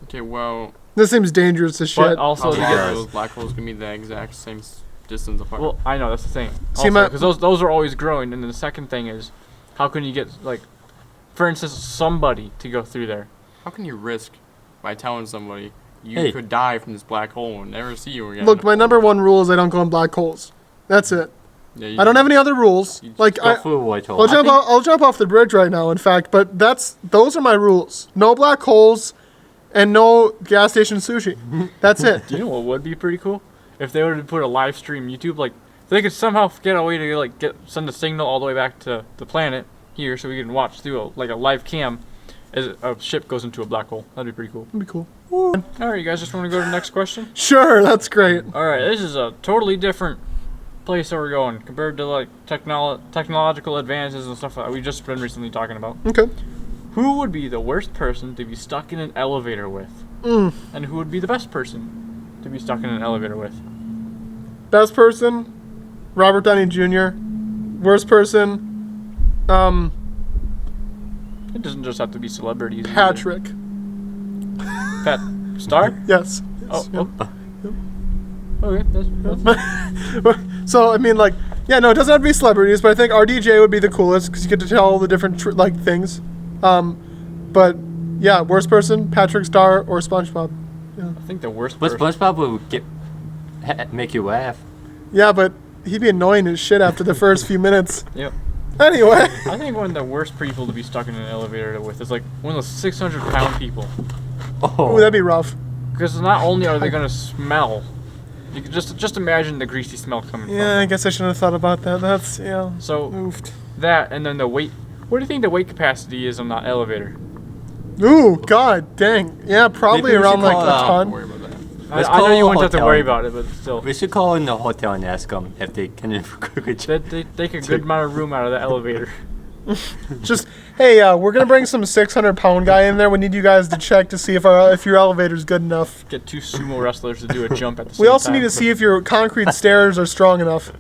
Okay, well... This seems dangerous as shit. But also, those black holes can be the exact same distance apart. Well, I know, that's the thing. Because those are always growing. And then the second thing is, how can you get, like, for instance, somebody to go through there? How can you risk by telling somebody you Hey. could die from this black hole and never see you again. Look, my number one rule is I don't go in black holes. That's it. Yeah, I don't have any other rules. Like Go I, through a white hole. I'll jump off the bridge right now. In fact, but those are my rules. No black holes, and no gas station sushi. That's it. Do you know what would be pretty cool? If they were to put a live stream YouTube, like they could somehow get a way to like send a signal all the way back to the planet here, so we can watch through a live cam as a ship goes into a black hole. That'd be pretty cool. That'd be cool. All right, you guys just want to go to the next question? Sure, that's great. All right, this is a totally different place that we're going compared to like technological advances and stuff like that we've just been recently talking about. Okay. Who would be the worst person to be stuck in an elevator with? And who would be the best person to be stuck in an elevator with? Best person, Robert Downey Jr. Worst person, It doesn't just have to be celebrities. Patrick. Pat Star? Yes. Oh. Okay. That's So I mean, like, yeah, no, it doesn't have to be celebrities, but I think RDJ would be the coolest because you get to tell all the different things. But yeah, worst person, Patrick Star or SpongeBob. I think the worst But person. SpongeBob will make you laugh. Yeah, but he'd be annoying as shit after the first few minutes. Yep. Anyway. I think one of the worst people to be stuck in an elevator with is like one of those 600-pound people. Oh. Ooh, that'd be rough. Because not only are they gonna smell, you can just imagine the greasy smell coming from Yeah, I them. guess I shouldn't have thought about that. That's, yeah. So Oofed. that, and then the weight. What do you think the weight capacity is on that elevator? Ooh, god dang. Yeah, probably Maybe we around should like call a it out. ton. Don't worry about that. Let's I know call you a wouldn't have to hotel. worry about it, but still. We should call in the hotel and ask them if they can quickly check. They take a good amount of room out of the elevator. Just, hey, we're gonna bring some 600-pound guy in there. We need you guys to check to see if your elevator's good enough. Get two sumo wrestlers to do a jump at the same time. We also need to see if your concrete stairs are strong enough.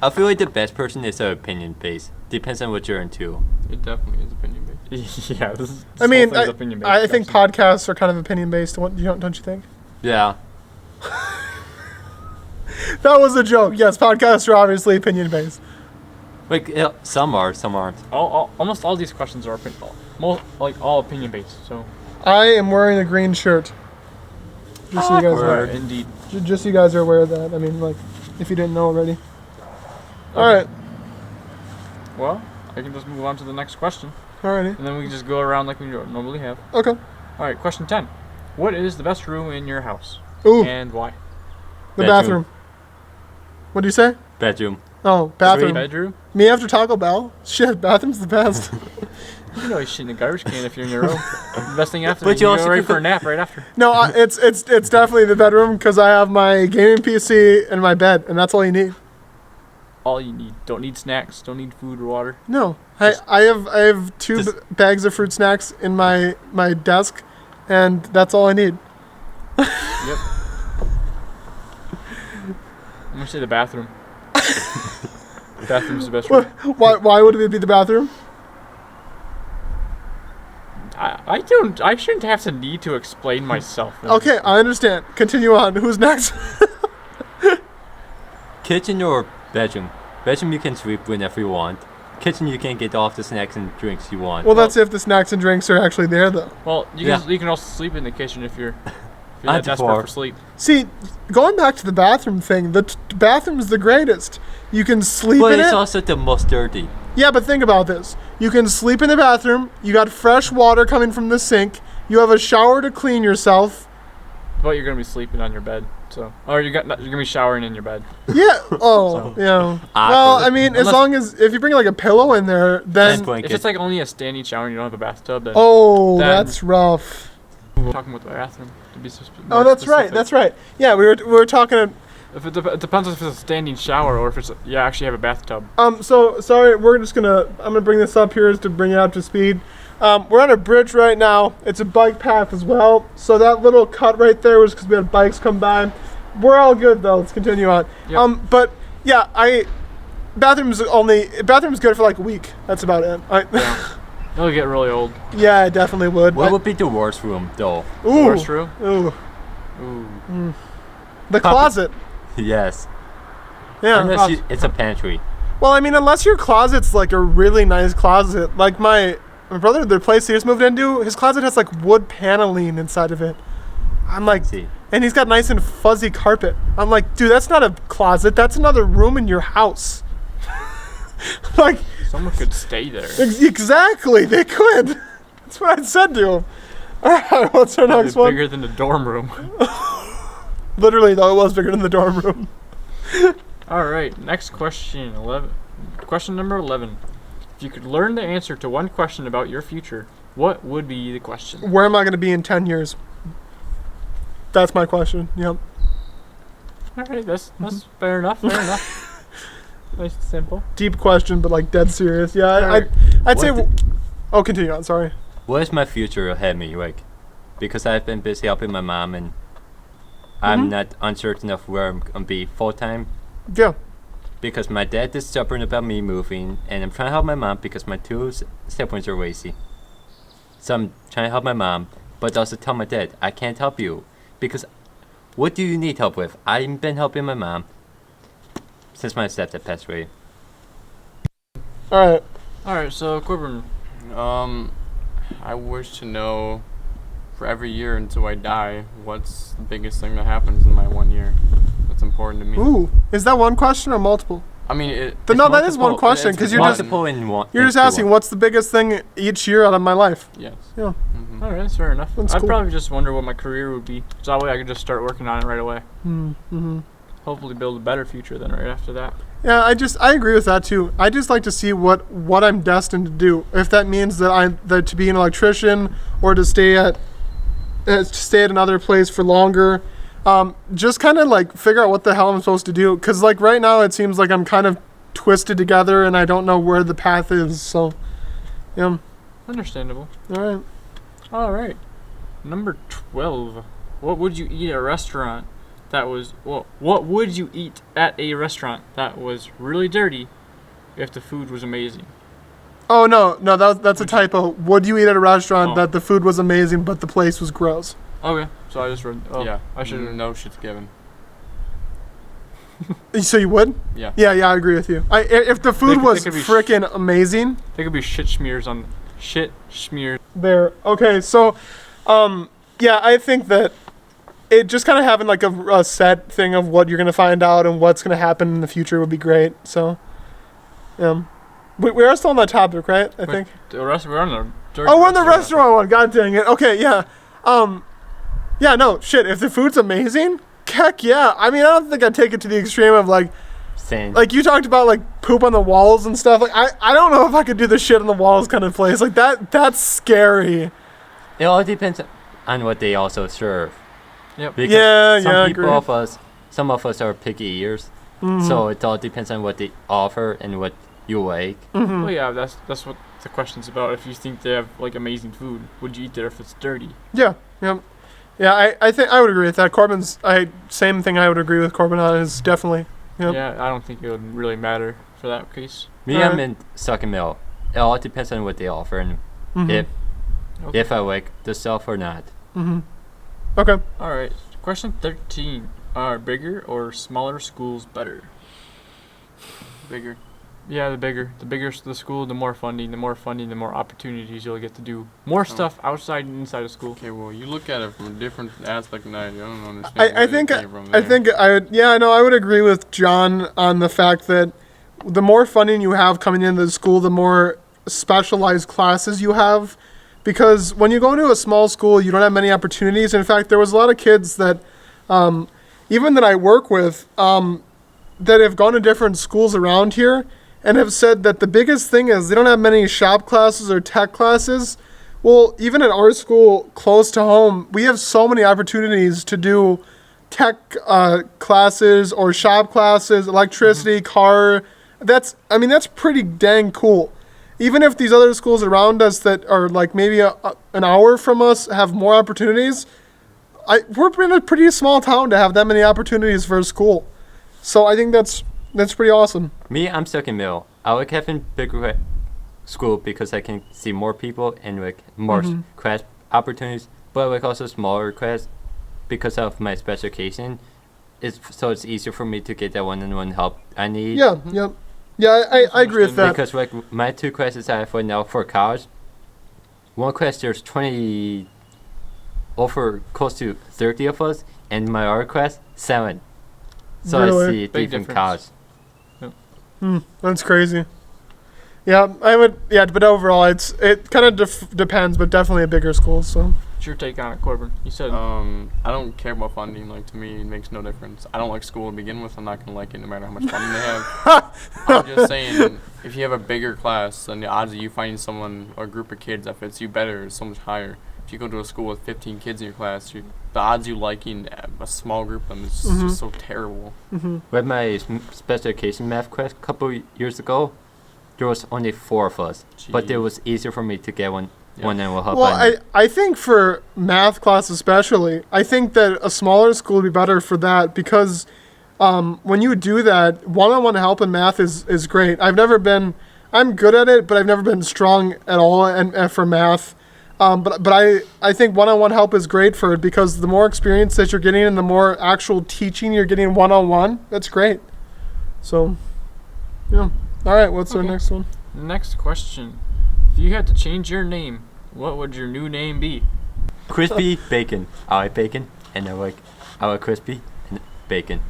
I feel like the best person is an opinion based. Depends on what you're into. It definitely is opinion based. Yeah, I mean, opinion-based. I think podcasts are kind of opinion-based. Don't you think? Yeah. That was a joke. Yes, podcasts are obviously opinion-based. Like some are, some aren't. Almost all these questions are all opinion based. So. I am wearing a green shirt. Just so you guys Awkward, are, indeed. just so you guys are aware of that. I mean, like, if you didn't know already. All right. Well, I can just move on to the next question, Alrighty. and then we can just go around like we normally have. Okay. All right, question 10. What is the best room in your house, Ooh, and why? the bedroom. bathroom. What do you say? Bedroom. Oh, bathroom. Bedroom? Me after Taco Bell. Shit, bathroom's the best. You know you shit in a garbage can if you're in your room. The best thing after, But you you go also ready could for a put- nap right after. No, it's definitely the bedroom because I have my gaming PC and my bed, and that's all you need. All you need. Don't need snacks. Don't need food or water. No, I have two bags of fruit snacks in my desk, and that's all I need. Yep. I'm gonna say the bathroom. The bathroom's the best room. Why would it be the bathroom? I shouldn't have to need to explain myself. Okay, I understand. Continue on. Who's next? Kitchen or bedroom? Bedroom you can sleep whenever you want. Kitchen you can get all the snacks and drinks you want. Well, that's if the snacks and drinks are actually there, though. Well, you can also sleep in the kitchen if you're that desperate far. for sleep. See, going back to the bathroom thing, the bathroom's the greatest. You can sleep but in it's it. also the most dirty. Yeah, but think about this. You can sleep in the bathroom. You got fresh water coming from the sink. You have a shower to clean yourself. But you're gonna be sleeping on your bed, so you're gonna be showering in your bed. Yeah. Oh, yeah. Well, I mean, as Unless- long as if you bring like a pillow in there, then. And blanket. If it's like only a standing shower and you don't have a bathtub, then Oh, then- that's rough. we're talking about the bathroom. To be Oh, that's right. That's right. Yeah, we were talking. If it depends if it's a standing shower or if it's you actually have a bathtub. So sorry, I'm gonna bring this up here to bring you up to speed. We're on a bridge right now. It's a bike path as well. So that little cut right there was because we had bikes come by. We're all good though. Let's continue on. Yep. But yeah, bathroom's good for like a week. That's about it. It'll get really old. Yeah, I definitely would. What would be the worst room though? Ooh, Worst room? ooh, Ooh. the closet. Yes. Yeah. Unless it's a pantry. Well, I mean, unless your closet's like a really nice closet, like my my brother, the place he just moved into, his closet has like wood paneling inside of it. I'm like, See. and he's got nice and fuzzy carpet. I'm like, dude, that's not a closet. That's another room in your house. Like, Someone could stay there. exactly, they could. That's what I said to him. All right, what's our next one? Bigger than the dorm room. Literally, though, it was bigger than the dorm room. All right, next question. 11. Question number 11. If you could learn the answer to one question about your future, what would be the question? Where am I going to be in 10 years? That's my question. Yep. All right, that's fair enough. Fair enough. Nice and simple. Deep question, but like dead serious. Yeah, I'd say. Oh, continue on. Sorry. What is my future ahead of me, like? Because I've been busy helping my mom, and I'm not uncertain of where I'm gonna be full time. Yeah. Because my dad is stubborn about me moving, and I'm trying to help my mom because my two siblings are lazy. So I'm trying to help my mom, but also tell my dad, I can't help you. Because what do you need help with? I've been helping my mom since my stepdad passed away. All All right, so Corbin, I wish to know for every year until I die, what's the biggest thing that happens in my 1 year that's important to me. Ooh, is that one question or multiple? I mean, No, that is one question because you're just asking what's the biggest thing each year out of my life. Yes. Yeah. all right, that's fair enough. That's I'd cool. probably just wonder what my career would be, so that way I could just start working on it right away. Mm-hmm. Hopefully, build a better future than right after that. Yeah, I agree with that too. I just like to see what I'm destined to do. If that means that to be an electrician or to stay at another place for longer, just kind of like figure out what the hell I'm supposed to do. Because like right now it seems like I'm kind of twisted together and I don't know where the path is. So, yeah. Understandable. All right. Number 12. What would you eat at a restaurant that was what would you eat at a restaurant that was really dirty if the food was amazing? Oh no, that's a typo. Would you eat at a restaurant that the food was amazing but the place was gross? Okay, so I just read. Oh, yeah. I should. No shit's given. So you would? Yeah. Yeah, I agree with you. If the food was freaking amazing, There could be shit smears on shit smears. there. Okay, so, yeah, I think that it just kind of having like a set thing of what you're gonna find out and what's gonna happen in the future would be great. So, we are still on that topic, right? I think. We're on the. Oh, we're on the restaurant one. God dang it. Okay, yeah. Yeah, no, shit. If the food's amazing, heck yeah. I mean, I don't think I'd take it to the extreme of like, Same. like you talked about like poop on the walls and stuff. Like I don't know if I could do the shit on the walls kind of place. Like that's scary. It all depends on what they also serve. Yep. Because yeah, some of us are picky eaters, Mm-hmm. so it all depends on what they offer and what you like. Mm-hmm. Well, yeah, that's what the question's about. If you think they have like amazing food, would you eat there if it's dirty? Yeah. I think I would agree with that. Same thing I would agree with Corbin on is definitely. Yep. Yeah, I don't think it would really matter for that case. Me, I'm in second middle. It all depends on what they offer and if I like the stuff or not. Mm-hmm. Okay. All right. Question 13. Are bigger or smaller schools better? Bigger. Yeah, the bigger the school, the more funding, the more opportunities you'll get to do more stuff outside and inside of school. Okay, well, you look at it from a different aspect than I do. I don't understand. I would agree with John on the fact that the more funding you have coming into the school, the more specialized classes you have. Because when you go into a small school, you don't have many opportunities. In fact, there was a lot of kids that, even that I work with, that have gone to different schools around here and have said that the biggest thing is they don't have many shop classes or tech classes. Well, even at our school close to home, we have so many opportunities to do tech classes or shop classes, electricity, car. That's pretty dang cool. Even if these other schools around us that are like maybe an hour from us have more opportunities, we're in a pretty small town to have that many opportunities for a school. So I think that's pretty awesome. Me, I'm stuck in middle. I like having bigger school because I can see more people and like more class opportunities, but I like also smaller class because of my special education. So it's easier for me to get that one-on-one help I need. Yeah, I agree with that. Because like my two classes I have right now for college, one class there's 20, over close to 30 of us, and my other class 7. So Really? I see a Big different difference. college. That's crazy. Yeah, but overall, it kind of depends, but definitely a bigger school. So What's your take on it, Corbin? You said I don't care about funding. Like, to me, it makes no difference. I don't like school to begin with. I'm not gonna like it no matter how much funding they have. I'm just saying, if you have a bigger class, then the odds of you finding someone or a group of kids that fits you better is so much higher. If you go to a school with 15 kids in your class, the odds you liking a small group of them is just so terrible. With my special education math class a couple years ago, there was only 4 of us, but it was easier for me to get one that will help. well, I think for math class especially, I think that a smaller school would be better for that because when you do that, one-on-one help in math is great. I'm good at it, but I've never been strong at all and for math. But I think one-on-one help is great for it because the more experience that you're getting and the more actual teaching you're getting one-on-one, that's great. So, yeah. All right, what's our next one? next question. If you had to change your name, what would your new name be? Crispy bacon. I like bacon, and I like crispy and bacon.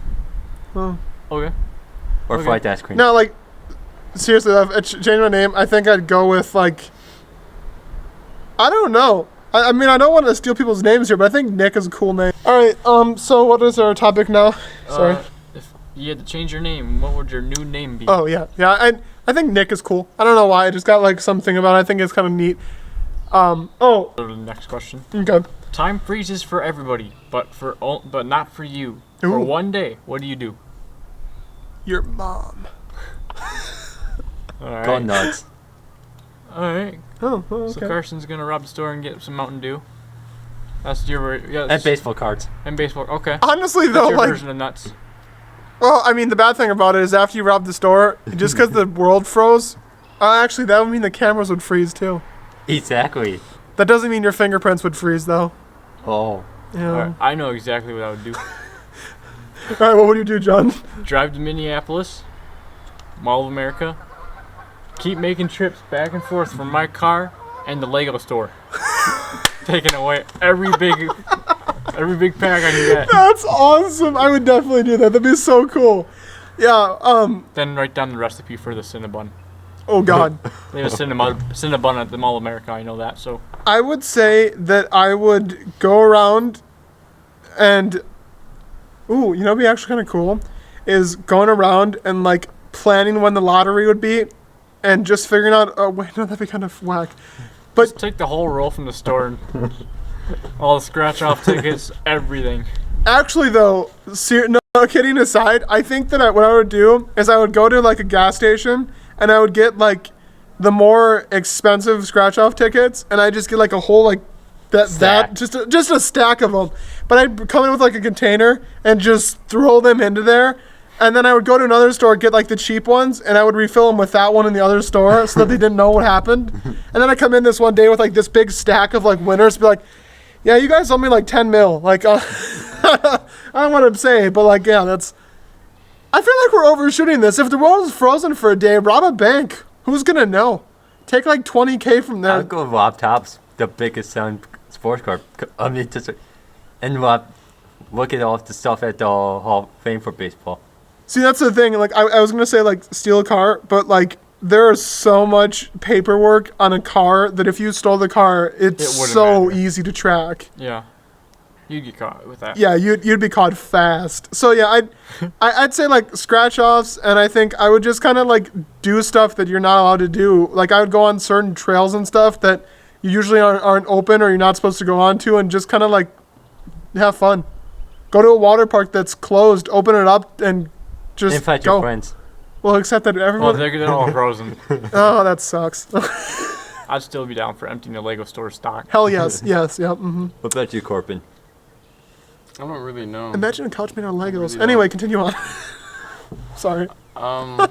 Oh. Okay. Or Okay. fried ice cream. No, like, seriously, if I change my name, I think I'd go with, like, I don't know. I mean, I don't want to steal people's names here, but I think Nick is a cool name. All right, so what is our topic now? Sorry. If you had to change your name, what would your new name be? Oh, yeah. I think Nick is cool. I don't know why. I just got, like, something about it. I think it's kind of neat. Go to the next question. Okay. Time freezes for everybody, but not for you. For Ooh. one day, what do you do? Your mom. All right. Go nuts. All right. Oh, okay. So Carson's gonna rob the store and get some Mountain Dew. That's your And baseball cards. and baseball. Okay. Honestly, That's though, your like, version of nuts. well, I mean, the bad thing about it is after you robbed the store, just because the world froze, actually, that would mean the cameras would freeze, too. Exactly. That doesn't mean your fingerprints would freeze, though. Oh. Yeah. All right, I know exactly what I would do. All right, what would you do, John? Drive to Minneapolis, Mall of America, keep making trips back and forth from my car and the Lego store, taking away every big pack I can get. That's awesome. I would definitely do that. That'd be so cool. Yeah, Then write down the recipe for the Cinnabon. oh, God. They have a Cinnabon at the Mall of America. I know that. So I would say that I would go around and, ooh, you know what'd be actually kind of cool? Is going around and, like, planning when the lottery would be and just figuring out, oh, wait, no, that'd be kind of whack. But just take the whole roll from the store and all the scratch-off tickets, everything. actually, though, no kidding aside, I think that what I would do is I would go to, like, a gas station and I would get, like, the more expensive scratch-off tickets and I just get, like, a whole, like, just a stack of them. But I'd come in with, like, a container and just throw them into there. And then I would go to another store, get, like, the cheap ones, and I would refill them with that one in the other store so that they didn't know what happened. And then I come in this one day with, like, this big stack of, like, winners, be like, yeah, you guys owe me, like, 10 mil. Like, I don't want to say, but, like, yeah, I feel like we're overshooting this. If the world is frozen for a day, rob a bank. Who's going to know? Take, like, 20K from there. I would go Rob Topps, the biggest selling sports car. I mean, and look at all the stuff at the Hall of Fame for baseball. See, that's the thing. Like, I was going to say, like, steal a car, but, like, there is so much paperwork on a car that if you stole the car, it's It wouldn't so matter. easy to track. Yeah, you'd get caught with that. Yeah, you'd be caught fast. So, yeah, I'd say, like, scratch-offs, and I think I would just kind of, like, do stuff that you're not allowed to do. Like, I would go on certain trails and stuff that you usually aren't open or you're not supposed to go on to and just kind of, like, have fun. Go to a water park that's closed, open it up, and just Invite go. your friends. Well, except that Well, everyone... they're all frozen. Oh, that sucks. I'd still be down for emptying the Lego store stock. Hell yes, yes, yep. Mm-hmm. What about you, Corbin? I don't really know. Imagine a couch made out of Legos. Really Anyway, don't. continue on. Sorry. I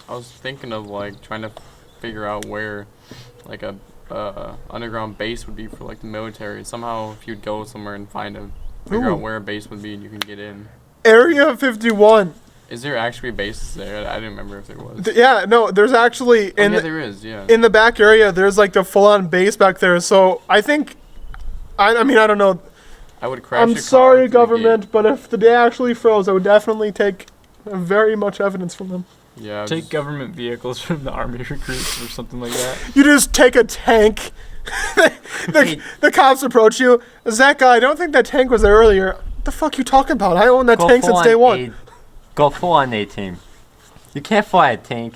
was thinking of like trying to figure out where like a underground base would be for like the military. Somehow, if you'd go somewhere and figure Ooh. out where a base would be, and you can get in. Area 51. Is there actually bases there? I didn't remember if there was. Yeah, no, there's actually There is. Yeah. in the back area. There's like the full-on base back there. So I think, I mean, I don't know. I would crash. I'm your car sorry, into the government, gate. but if the day actually froze, I would definitely take very much evidence from them. Yeah. Take government vehicles from the army recruits or something like that. You just take a tank. the cops approach you. Zach, I don't think that tank was there earlier. What the fuck you talking about? I own that tank since day one. Go full on A-team. You can't fly a tank.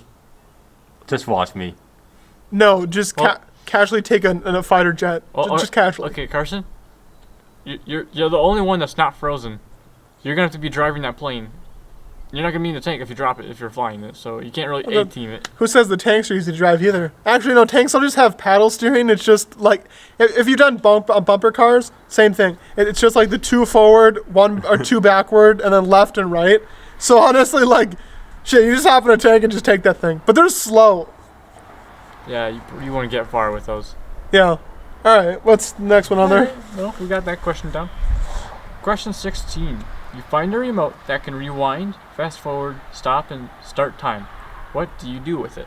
Just watch me. No, just casually take a fighter jet. Just casually. Okay, Carson. You're the only one that's not frozen. You're gonna have to be driving that plane. You're not gonna be in the tank if you drop it if you're flying it. So you can't really A-team it. Who says the tanks are easy to drive either? Actually, no, tanks will just have paddle steering. It's just like if you've done bumper cars, same thing. It's just like the 2 forward, 1 or 2 backward, and then left and right. So honestly, like, shit, you just hop in a tank and just take that thing. But they're slow. Yeah, you won't get far with those. Yeah. All right. What's the next one on there? Well, we got that question down. Question 16. You find a remote that can rewind, fast forward, stop, and start time. What do you do with it?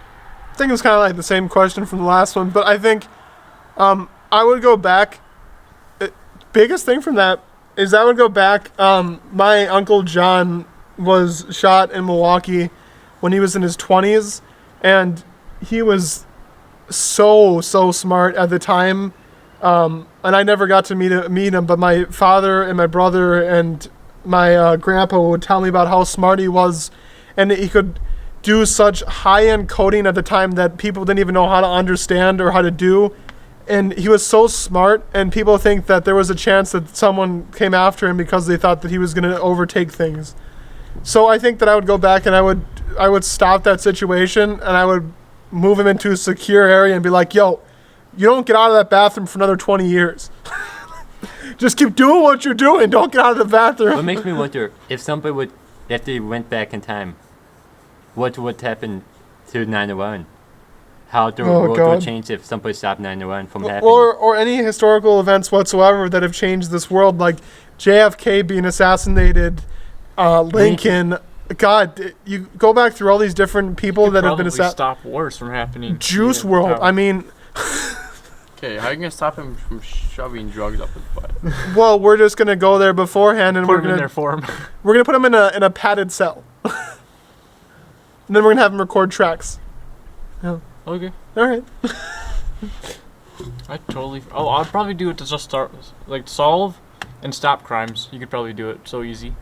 I think it's kind of like the same question from the last one, but I think I would go back. Biggest thing from that is I would go back. My uncle John was shot in Milwaukee when he was in his 20s, and he was so smart at the time. And I never got to meet him, but my father and my brother and my grandpa would tell me about how smart he was, and he could do such high-end coding at the time that people didn't even know how to understand or how to do. And he was so smart, and people think that there was a chance that someone came after him because they thought that he was going to overtake things. So I think that I would go back and I would stop that situation, and I would move him into a secure area and be like, yo, you don't get out of that bathroom for another 20 years. Just keep doing what you're doing. Don't get out of the bathroom. What makes me wonder, if they went back in time, what would happen to 9/11? How the world would change if somebody stopped 9/11 from happening? Or any historical events whatsoever that have changed this world, like JFK being assassinated, Lincoln. God, you go back through all these different people that have been assassinated. Stop wars from happening. Juice WRLD. I mean. Okay, how are you gonna stop him from shoving drugs up his butt? Well, we're just gonna go there beforehand, and Put him in there for him. We're gonna put him in a padded cell, and then we're gonna have him record tracks. Yeah. Okay. All right. I'd probably do it to just start, like, solve and stop crimes. You could probably do it so easy.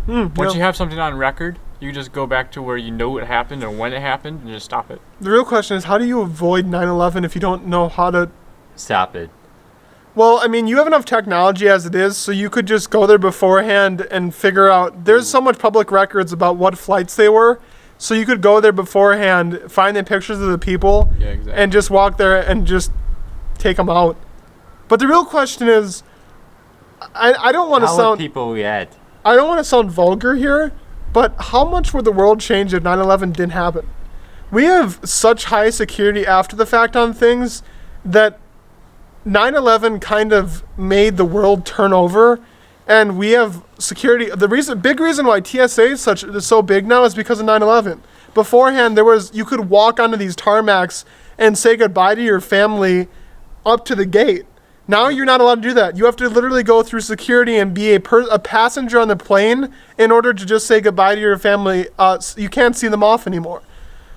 Once you have something on record, you can just go back to where you know it happened and when it happened and just stop it. The real question is, how do you avoid 9/11 if you don't know how to stop it? Well, I mean, you have enough technology as it is, so you could just go there beforehand and figure out. There's so much public records about what flights they were, so you could go there beforehand, find the pictures of the people, and just walk there and just take them out. But the real question is, I don't want to sound. How would people react? I don't want to sound vulgar here, but how much would the world change if 9/11 didn't happen? We have such high security after the fact on things that 9/11 kind of made the world turn over, and we have security. The big reason why TSA is so big now is because of 9/11. Beforehand, you could walk onto these tarmacs and say goodbye to your family up to the gate. Now you're not allowed to do that. You have to literally go through security and be a passenger on the plane in order to just say goodbye to your family. You can't see them off anymore.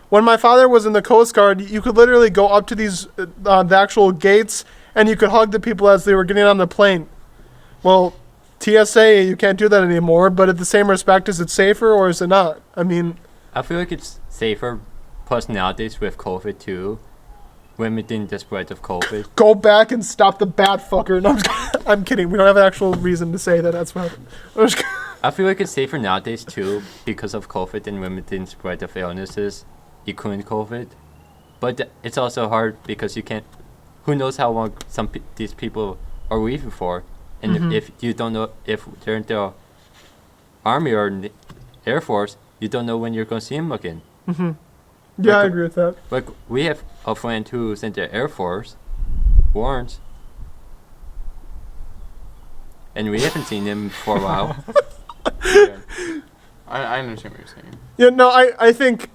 When my father was in the Coast Guard, you could literally go up to these the actual gates, and you could hug the people as they were getting on the plane. Well, TSA, you can't do that anymore, but at the same respect, is it safer or is it not? I mean, I feel like it's safer, plus nowadays with COVID too, limiting the spread of COVID. Go back and stop the bat fucker. No, I'm kidding. We don't have an actual reason to say that that's what happened. I feel like it's safer nowadays too because of COVID and limiting spread of illnesses, including COVID. But it's also hard because you can't. Who knows how long these people are leaving for, and if you don't know if they're in the Army or in the Air Force, you don't know when you're going to see them again. Yeah, I agree with that. Like, we have a friend who's in the Air Force, Warrens, and we haven't seen him for a while. Yeah. I understand what you're saying. Yeah, no, I think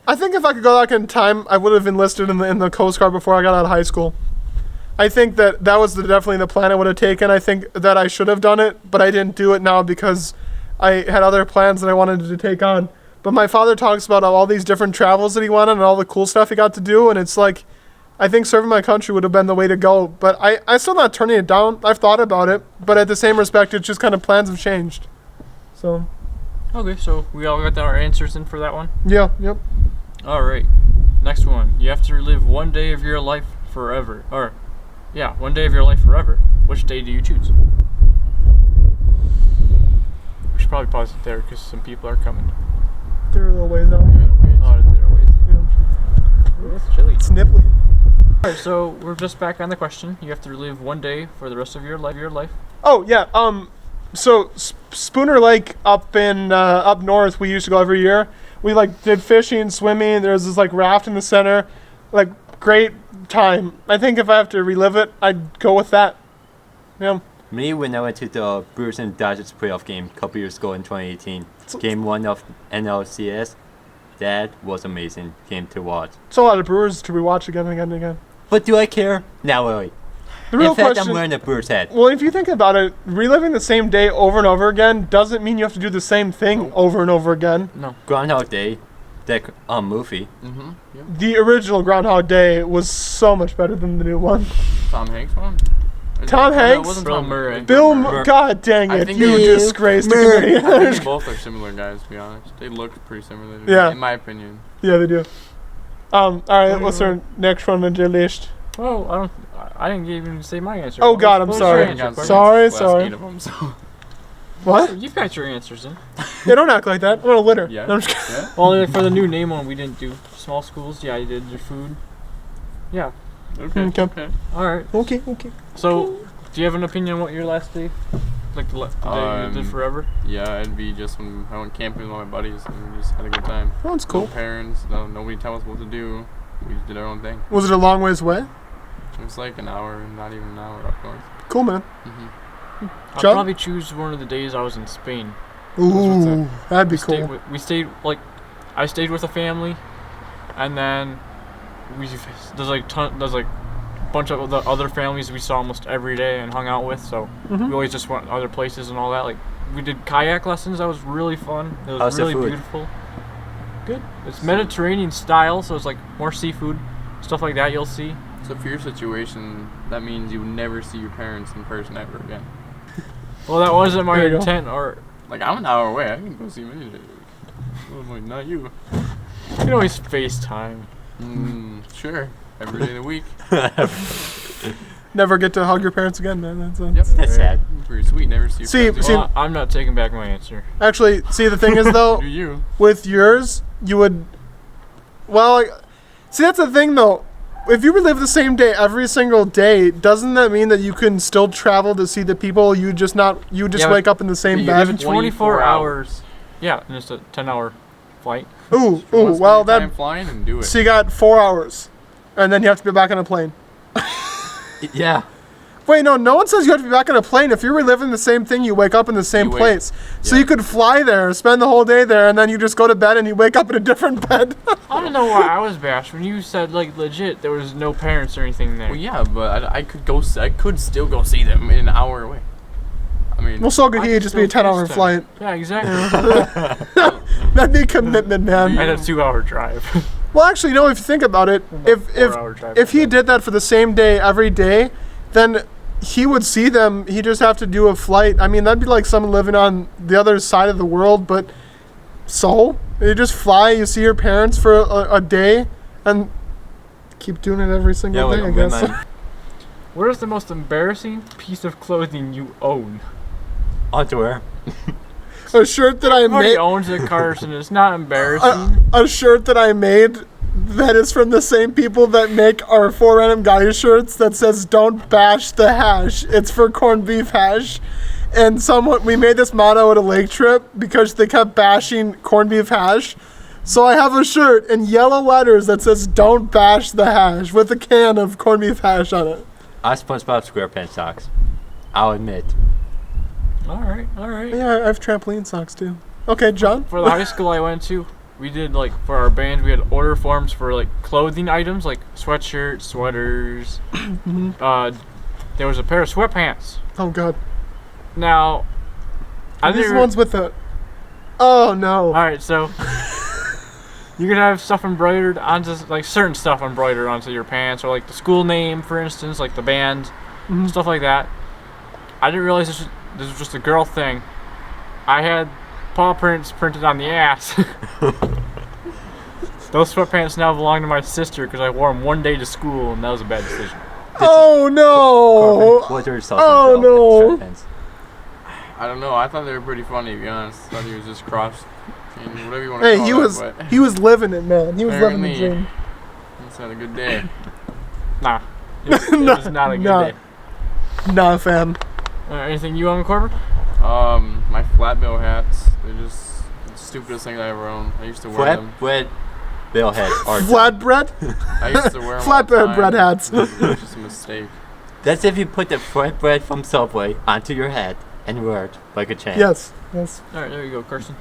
if I could go back in time, I would have enlisted in the Coast Guard before I got out of high school. I think that was definitely the plan I would have taken. I think that I should have done it, but I didn't do it now because I had other plans that I wanted to take on. But my father talks about all these different travels that he went on and all the cool stuff he got to do, and it's like, I think serving my country would have been the way to go. But I'm still not turning it down. I've thought about it, but at the same respect, it's just kind of plans have changed. So. Okay, so we all got our answers in for that one? Yeah, yep. All right. Next one. You have to relive one day of your life forever. One day of your life forever. Which day do you choose? We should probably pause it there because some people are coming. They're a little ways out. Oh, they're ways. Yeah. Ooh, that's chilly. It's nipply. Alright, so we're just back on the question. You have to relive one day for the rest of your life. Oh, yeah. So Spooner Lake up north, we used to go every year. We did fishing, swimming. There was this raft in the center. Great time. I think if I have to relive it, I'd go with that. Yeah. Me, when I went to the Brewers and Dodgers playoff game a couple years ago in 2018, Game 1 of NLCS, that was amazing game to watch. It's a lot of Brewers to rewatch again and again and again. But do I care? Not really. The real In fact, question, I'm wearing a Brewers hat. well, if you think about it, reliving the same day over and over again doesn't mean you have to do the same thing over and over again. No. Groundhog Day, that movie. Mm-hmm. Yep. The original Groundhog Day was so much better than the new one. Tom Hanks one? Tom No, Hanks? it wasn't Bill Tom Murray. Bill, God dang I it, think you they- disgraced the I think committee. they both are similar guys, to be honest. They look pretty similar, Yeah. in my opinion. Yeah, they do. Alright, what's our next one on your list? Oh, I didn't even say my answer. Oh, God, I'm What was sorry. your answer, Got Courtney? Sorry, last sorry. 8 of them, so. What? You've got your answers in. Yeah, don't act like that. I'm gonna litter. Yeah. No, I'm just kidding. Yeah. Well, for the new name one, we didn't do small schools. Yeah, you did your food. Yeah. Okay. Okay. All right. Okay. So, do you have an opinion on what your last day, the day you did forever? Yeah, it'd be just when I went camping with all my buddies and we just had a good time. Oh, that's cool. No parents, nobody tell us what to do. We just did our own thing. Was it a long ways away? It was like an hour, not even an hour up north. Cool, man. Mm-hmm. I'd John? probably choose one of the days I was in Spain. Ooh, that'd be cool. I stayed with a family, and then there's a bunch of the other families we saw almost every day and hung out with. So Mhm. we always just went other places and all that. Like we did kayak lessons. That was really fun. It was How's the really food? beautiful. Good. It's Mediterranean style, so it's more seafood, stuff like that. You'll see. So for your situation, that means you would never see your parents in person ever again. Well, that wasn't my There you go. intent. Or Like, I'm an hour away. I can go see them any day. I'm like, not you. you can always FaceTime. Sure. Every day of the week. Never get to hug your parents again, man. Yep. That's sad. Pretty sweet. Never see your See, friends see- again. Well, I'm not taking back my answer. Actually, see, the thing is, though, Do you? with yours, you would... Well, see, that's the thing, though. If you relive the same day every single day, doesn't that mean that you can still travel to see the people? You just Yeah, wake up in the same you bed? live 24 hours. Yeah, and it's a 10-hour flight. Ooh, You wanna well, spend your time that... flying and do it. So you got 4 hours, and then you have to be back on a plane. Yeah. Wait, no one says you have to be back on a plane. If you're reliving the same thing, you wake up in the same You wake- place. So yeah. you could fly there, spend the whole day there, and then you just go to bed and you wake up in a different bed. I don't know why I was bashed when you said legit there was no parents or anything there. Well, yeah, but I could go. I could still go see them in an hour away. I mean, Well, so could I he could just be a still 10-hour FaceTime. flight. Yeah, exactly. That'd be commitment, I man. had a 2-hour drive. Well, actually, no. If you think about it, if 4-hour drive. if he did that for the same day every day, then he would see them. He'd just have to do a flight. I mean, that'd be like someone living on the other side of the world. But so you just fly. You see your parents for a day, and keep doing it every single day. I guess. What is the most embarrassing piece of clothing you own? Underwear. A shirt that I Everybody made. owns it, Carson. It's not embarrassing. A shirt that I made that is from the same people that make our 4 Random Guys shirts that says "Don't bash the hash." It's for corned beef hash. And we made this motto at a lake trip because they kept bashing corned beef hash. So I have a shirt in yellow letters that says "Don't bash the hash" with a can of corned beef hash on it. I SpongeBob SquarePants socks. I'll admit. All right. Yeah, I have trampoline socks too. Okay, John. For the high school I went to, we did like for our band we had order forms for like clothing items like sweatshirts, sweaters. There was a pair of sweatpants. Oh God. Now, These ones with the. Oh no. All right, so you could have stuff embroidered onto like certain stuff embroidered onto your pants, or like the school name, for instance, like the band, stuff like that. I didn't realize this was just a girl thing. I had paw prints printed on the ass. Those sweatpants now belong to my sister because I wore them one day to school, and that was a bad decision. Oh no. What are your Oh no. sweatpants? I don't know. I thought they were pretty funny, to be honest. I thought he was just crossed. Whatever you want to Hey, call he was living it, man. He was living the Apparently. dream. He's had a good day. Nah, it was not a good day. Nah, fam. Anything you own, Corbin? My flat bill hats. They're just the stupidest thing I ever owned. I used to wear them. Flatbread bill heads are Flatbread? I used to wear them. Flatbread bread hats. It was just a mistake. That's if you put the flatbread from Subway onto your head and wear it like a chain. Yes. Alright, there you go, Carson.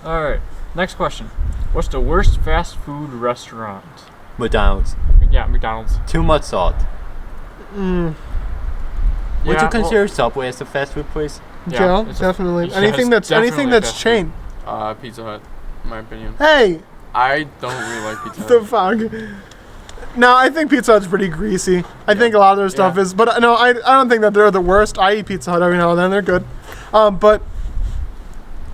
Alright, next question. What's the worst fast food restaurant? McDonald's. Yeah, McDonald's. Too much salt. Mm. Would Yeah, you consider Subway as a fast food place? Yeah, it's definitely. yeah, Anything it's that's definitely fast chain. Pizza Hut, in my opinion. Hey, I don't really like Pizza the Hut. fuck. No, I think Pizza Hut's pretty greasy. I think a lot of their stuff is, but no, I don't think that they're the worst. I eat Pizza Hut every now and then; they're good. But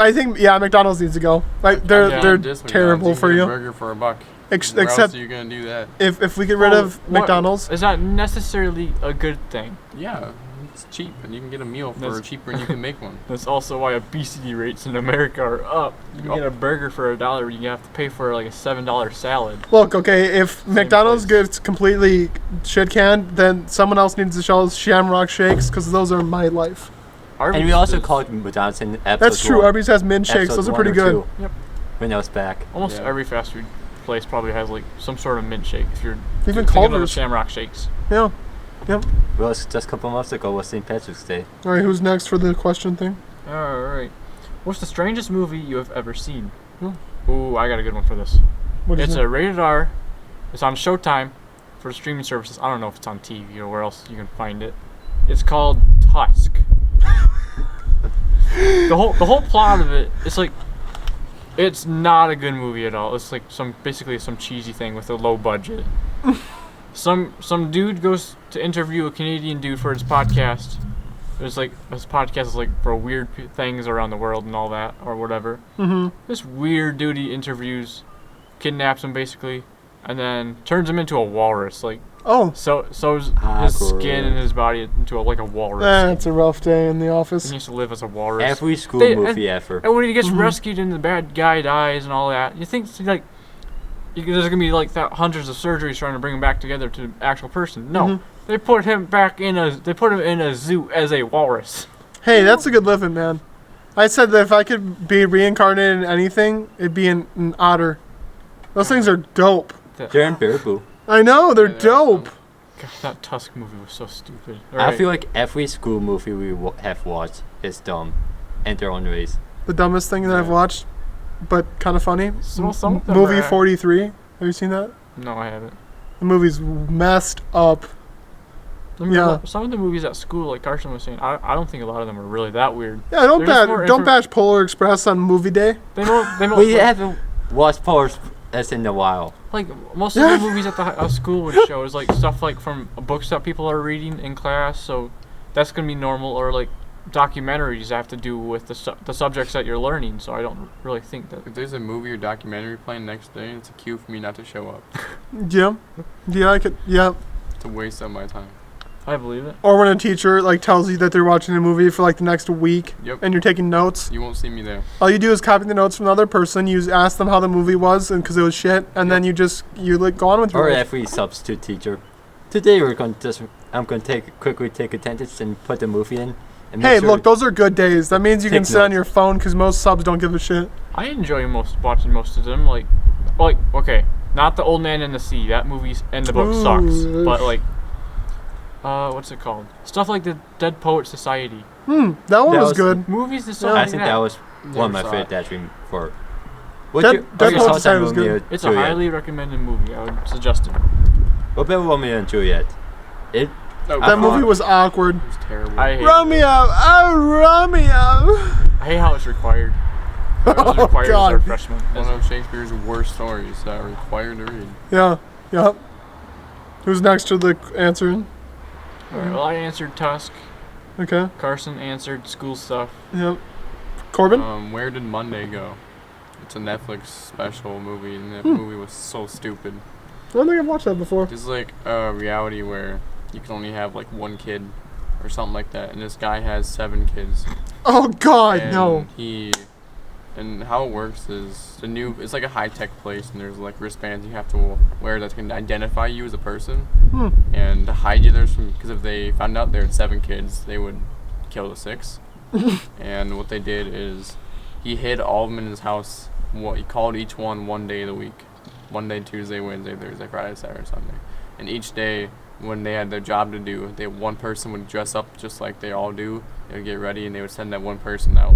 I think McDonald's needs to go. Like they're terrible for you. you. Can get a burger for $1. Where else Except are you gonna do that? if we get rid of McDonald's. It's not necessarily a good thing. Yeah, it's cheap, and you can get a meal for cheaper, and you can make one. That's also why obesity rates in America are up. You can get a burger for $1, you have to pay for like a $7 salad. Look, okay, if McDonald's place. gets completely shit canned, then someone else needs to sell Shamrock Shakes because those are my life. Arby's And we also is- called McDonald's in episode That's true. 1. Arby's has mint shakes; Episode those are 1 pretty or good. 2, Yep. when I was back. Almost every fast food place probably has like some sort of mint shake. If you're Even thinking of the Culver's. Shamrock Shakes. Yeah. Yep. Well, it's just a couple months ago was St. Patrick's Day. All right, who's next for the question thing? All right. What's the strangest movie you have ever seen? Ooh, I got a good one for this. What is It's it? a rated R. It's on Showtime for streaming services. I don't know if it's on TV or where else you can find it. It's called Tusk. the whole plot of it, it's not a good movie at all. It's like basically some cheesy thing with a low budget. Some dude goes to interview a Canadian dude for his podcast. It's like his podcast is like for weird things around the world and all that or whatever. This weird dude he interviews kidnaps him basically, and then turns him into a walrus. Like sews his skin and his body into like a walrus. That's a rough day in the office. He used to live as a walrus. Every school movie ever. And when he gets rescued and the bad guy dies and all that, you think like there's gonna be like hundreds of surgeries trying to bring him back together to an actual person. No, they put him in a zoo as a walrus. Hey, that's a good living, man. I said that if I could be reincarnated in anything, it'd be an otter. Those things are dope. They're in Baraboo. I know, they're dope. God, that Tusk movie was so stupid. I feel like every school movie we have watched is dumb in their own ways. The dumbest thing that I've watched, but kind of funny. So some of them Movie are- 43. Have you seen that? No, I haven't. The movie's messed up. Yeah. Some of the movies at school, like Carson was saying, I don't think a lot of them are really that weird. Yeah, don't They're bash Polar Express on movie day. They mo- We haven't watched Power Express in a while. Like most of the movies at the school would show is like stuff like from books that people are reading in class, so that's gonna be normal. Or like documentaries that have to do with the subjects that you're learning. So I don't really think that. If there's a movie or documentary playing next day, it's a cue for me not to show up. Yeah, I could. Yeah. It's a waste of my time. I believe it. Or when a teacher like tells you that they're watching a movie for like the next week, and you're taking notes. You won't see me there. All you do is copy the notes from the other person. You ask them how the movie was, and because it was shit, and then you like go on with your Or life. every substitute teacher. Today I'm going to quickly take attendance and put the movie in. And make Hey, sure look, those are good days. That means you can Take sit on notes. your phone because most subs don't give a shit. I enjoy watching most of them. Like okay, not the Old Man and the Sea. That movie's and the book sucks. But like, what's it called? Stuff like the Dead Poet Society. That one was good. Movies and stuff I like think that. that was one of my saw favorite it. Deadpool for. Deadpool Society was good. It's a highly recommended movie. I would suggest it. What about Romeo and Juliet? No, That movie was awkward. It was terrible. I hate Romeo, oh Romeo. I hate how it's required. It was required as God. our freshman. One of Shakespeare's worst stories that are required to read. Yeah, yep. Who's next to the answering? Alright, well, I answered Tusk. Okay, Carson answered school stuff. yep. Corbin? Where did Monday go? It's a Netflix special movie, and that movie was so stupid. I don't think I've watched that before. It's like a reality where you can only have like one kid or something like that, and this guy has 7 kids. Oh God, and no. And how it works is it's like a high-tech place, and there's like wristbands you have to wear that can identify you as a person, and to hide you there because if they found out there had 7 kids, they would kill the 6. And what they did is he hid all of them in his house. He called each one day of the week. Monday, Tuesday, Wednesday, Thursday, Friday, Saturday, Sunday. And each day when they had their job to do, one person would dress up just like they all do. They would get ready and they would send that one person out.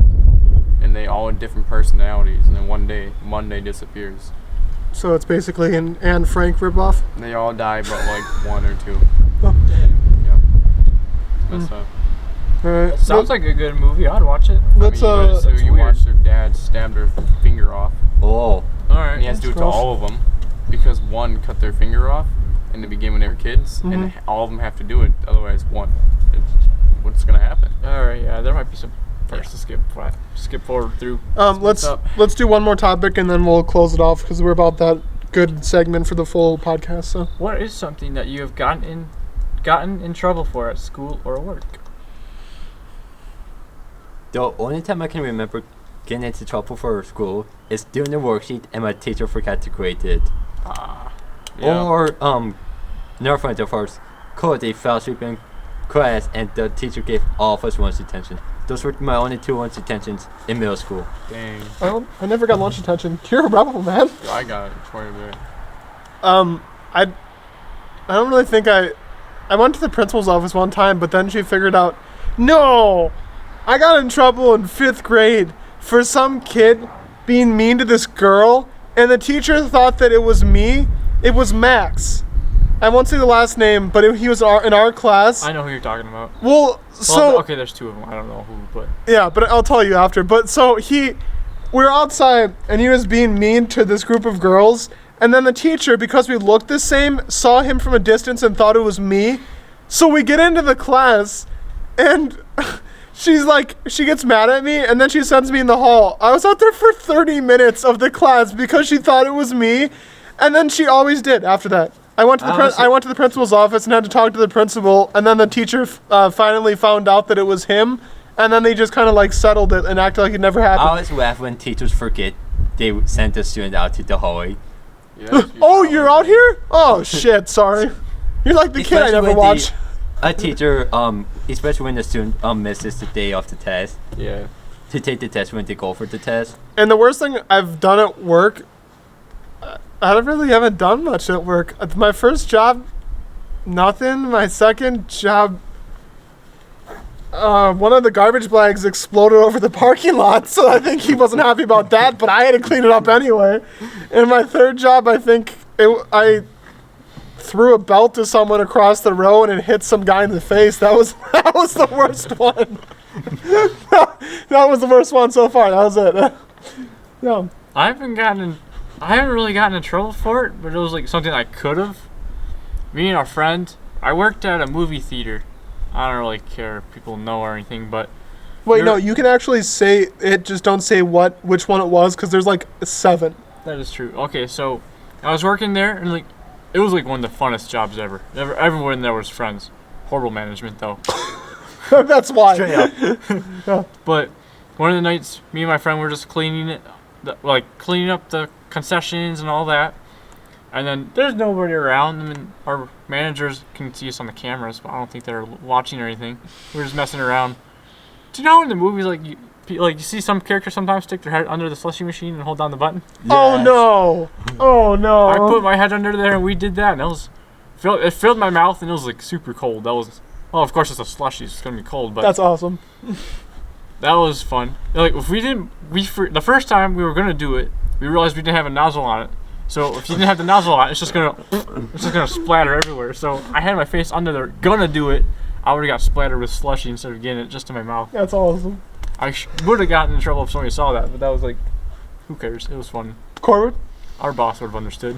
And they all had different personalities. And then one day, Monday disappears. So it's basically an Anne Frank ripoff? And they all die but like 1 or 2. Oh. Yeah. It's messed up. Alright. Sounds like a good movie. I'd watch it. Let's, So you weird. watch their dad stab their finger off. Oh. Alright. And he has to do it to rough. all of them because one cut their finger off in the beginning when they were kids, and all of them have to do it. Otherwise, what's gonna happen? Alright, yeah, there might be some parts to skip forward through. Let's do one more topic and then we'll close it off because we're about that good segment for the full podcast. So What is something that you have gotten in trouble for at school or work? The only time I can remember getting into trouble for school is doing the worksheet and my teacher forgot to grade it. Yeah. Or another friend of ours, Cody, fell asleep in class and the teacher gave all of us lunch detention. Those were my only 2 lunch detentions in middle school. Dang. I never got lunch detention. You're a rebel, man. I got it quite a bit. I don't really think I went to the principal's office one time, but then she figured out, no, I got in trouble in 5th grade for some kid being mean to this girl, and the teacher thought that it was me. It was Max. I won't say the last name, but he was in our class. I know who you're talking about. Well, Okay, there's 2 of them. I don't know who, but yeah, but I'll tell you after. But so we were outside, and he was being mean to this group of girls, and then the teacher, because we looked the same, saw him from a distance and thought it was me. So we get into the class, and she's like, she gets mad at me, and then she sends me in the hall. I was out there for 30 minutes of the class because she thought it was me, and then she always did after that. I went to the principal's office and had to talk to the principal, and then the teacher finally found out that it was him, and then they just kind of like settled it and acted like it never happened. I always laugh when teachers forget they sent a student out to the hallway. Yeah, Oh, you're out here? Oh shit, sorry. You're like the kid I Especially never when watched. A teacher, especially when the student misses the day of the test, Yeah. to take the test when they go for the test. And the worst thing I've done at work, I really haven't done much at work. My first job, nothing. My second job, one of the garbage bags exploded over the parking lot, so I think he wasn't happy about that, but I had to clean it up anyway. And my third job, I think I threw a belt to someone across the road and it hit some guy in the face. That was the worst one. That was the worst one so far. That was it. Yeah. I haven't really gotten in trouble for it, but it was like something I could have. Me and our friend, I worked at a movie theater. I don't really care if people know or anything, but Wait, no, you can actually say it, just don't say which one it was, because there's like 7. that is true. Okay, so I was working there, and like it was like one of the funnest jobs ever. Everyone there was friends. Horrible management though. That's why. But one of the nights, me and my friend were just cleaning up the concessions and all that. And then there's nobody around. I mean, our managers can see us on the cameras, but I don't think they're watching or anything. We're just messing around. Do you know in the movies, you see some characters sometimes stick their head under the slushy machine and hold down the button? Oh no! Oh no! I put my head under there and we did that, and it filled my mouth and it was like super cold. Of course it's a slushy, so it's gonna be cold, but That's awesome. That was fun. Like if we didn't, the first time we were gonna do it, we realized we didn't have a nozzle on it. So if you didn't have the nozzle on, it's just gonna splatter everywhere. So I had my face under there, gonna do it. I would have got splattered with slushy instead of getting it just in my mouth. That's awesome. I would have gotten in trouble if somebody saw that, but that was like, who cares? It was fun. Corbin? Our boss would have understood.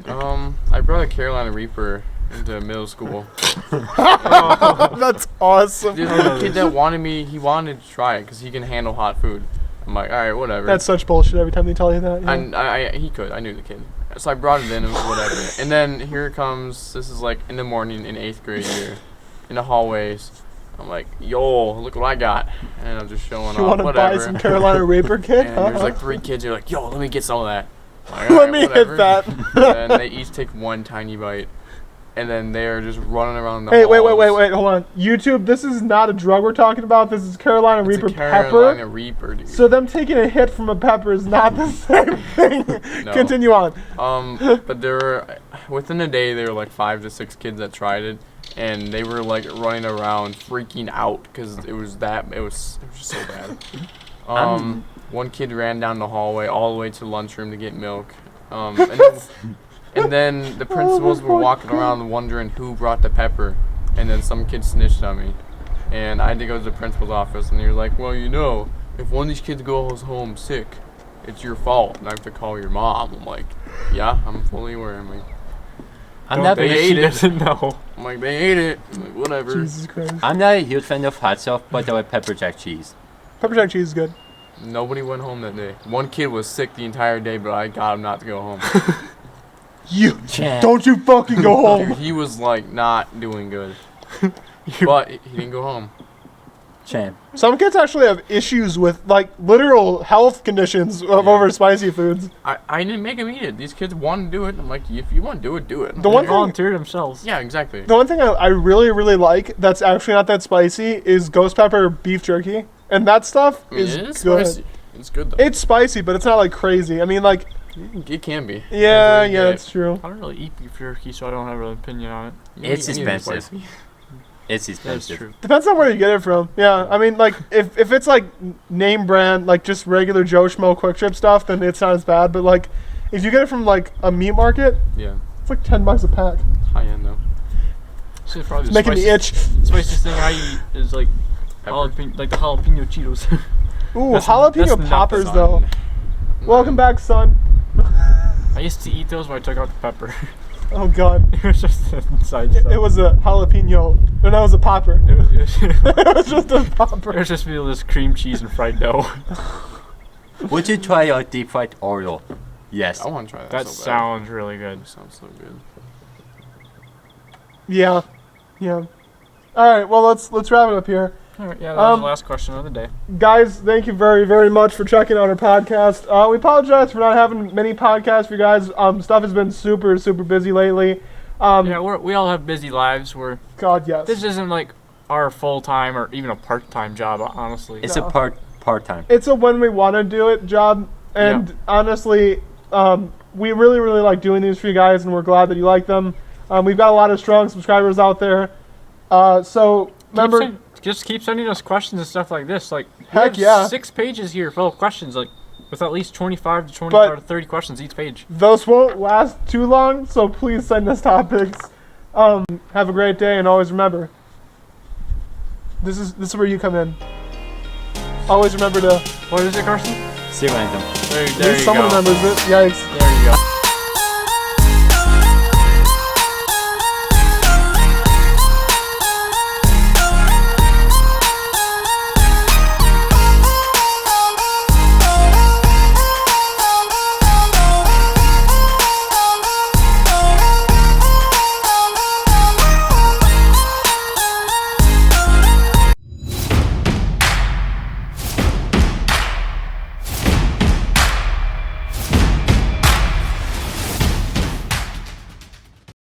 I brought a Carolina Reaper into middle school. That's awesome. There's one kid that he wanted to try it because he can handle hot food. I'm like, all right, whatever. That's such bullshit every time they tell you that. Yeah. He could. I knew the kid. So I brought it in and whatever. And then here it comes. This is like in the morning in 8th grade year, in the hallways. I'm like, yo, look what I got. And I'm just showing You off, want to whatever. buy some Carolina Reaper, kid? And there's like 3 kids who are like, yo, let me get some of that. Like, Let alright, me whatever. hit that. And they each take one tiny bite. And then they're just running around the Hey, halls. wait, hold on. YouTube, this is not a drug we're talking about. This is Carolina It's Reaper a Carolina pepper. Reaper, dude. So them taking a hit from a pepper is not the same thing. No. Continue on. But there were, within a day, there were like 5 to 6 kids that tried it. And they were like running around freaking out because it was just so bad. One kid ran down the hallway all the way to the lunchroom to get milk. And then the principals were walking around wondering who brought the pepper. And then some kid snitched on me. And I had to go to the principal's office and they were like, well, if one of these kids goes home sick, it's your fault and I have to call your mom. I'm like, yeah, I'm fully aware. I'm like, they ate it. No. I'm like, they ate it. I'm like, whatever. Jesus Christ. I'm not a huge fan of hot sauce, but I like pepper jack cheese. Pepper jack cheese is good. Nobody went home that day. One kid was sick the entire day, but I got him not to go home. Don't you fucking go home. Dude, he was like not doing good. But he didn't go home. Champ. Some kids actually have issues with like literal health conditions of over spicy foods. I didn't make him eat it. These kids wanted to do it. I'm like, if you want to do it, do it. The one thing, volunteered themselves. Yeah, exactly. the one thing I really, really like that's actually not that spicy is ghost pepper beef jerky. And that stuff is it is good. spicy. It's good though. It's spicy, but it's not like crazy. I mean, like, It can be. yeah, Depends where you get it's true. I don't really eat beef jerky, so I don't have an opinion on it. it. It's Anything expensive. spicy. It's That's expensive. true. Depends on where you get it from. Yeah, I mean, like, if it's like name brand, like just regular Joe Schmo Quick Trip stuff, then it's not as bad. But like, if you get it from like a meat market, Yeah. it's like $10 a pack. High end though. So probably It's making me itch. Spiciest thing I eat is like Pepper. like the jalapeno Cheetos. Ooh, That's jalapeno not poppers Son. though. Welcome back, son. I used to eat those when I took out the pepper. Oh god. It was just the inside stuff. It was a jalapeno. No, that was a popper. It was It was just a it popper. was just me with this cream cheese and fried dough. Would you try a deep fried Oreo? Yes. I want to try that. That so bad. sounds really good. That sounds so good. Yeah. Yeah. Alright, well let's wrap it up here. All right, yeah, that was the last question of the day. Guys, thank you very, very much for checking out our podcast. We apologize for not having many podcasts for you guys. Stuff has been super, super busy lately. Yeah, we all have busy lives. God, yes. This isn't like our full-time or even a part-time job, honestly. It's a part-time. It's a when we want to do it job. And honestly, we really, really like doing these for you guys, and we're glad that you like them. We've got a lot of strong subscribers out there. So, remember... Just keep sending us questions and stuff like this. Like, Heck we have yeah. 6 pages here full of questions, like with at least 25 to 30 questions each page. Those won't last too long, so please send us topics. Have a great day, and always remember, this is where you come in. Always remember to... What is it, Carson? See you random. There you Someone go. remembers it. Yikes. There you go.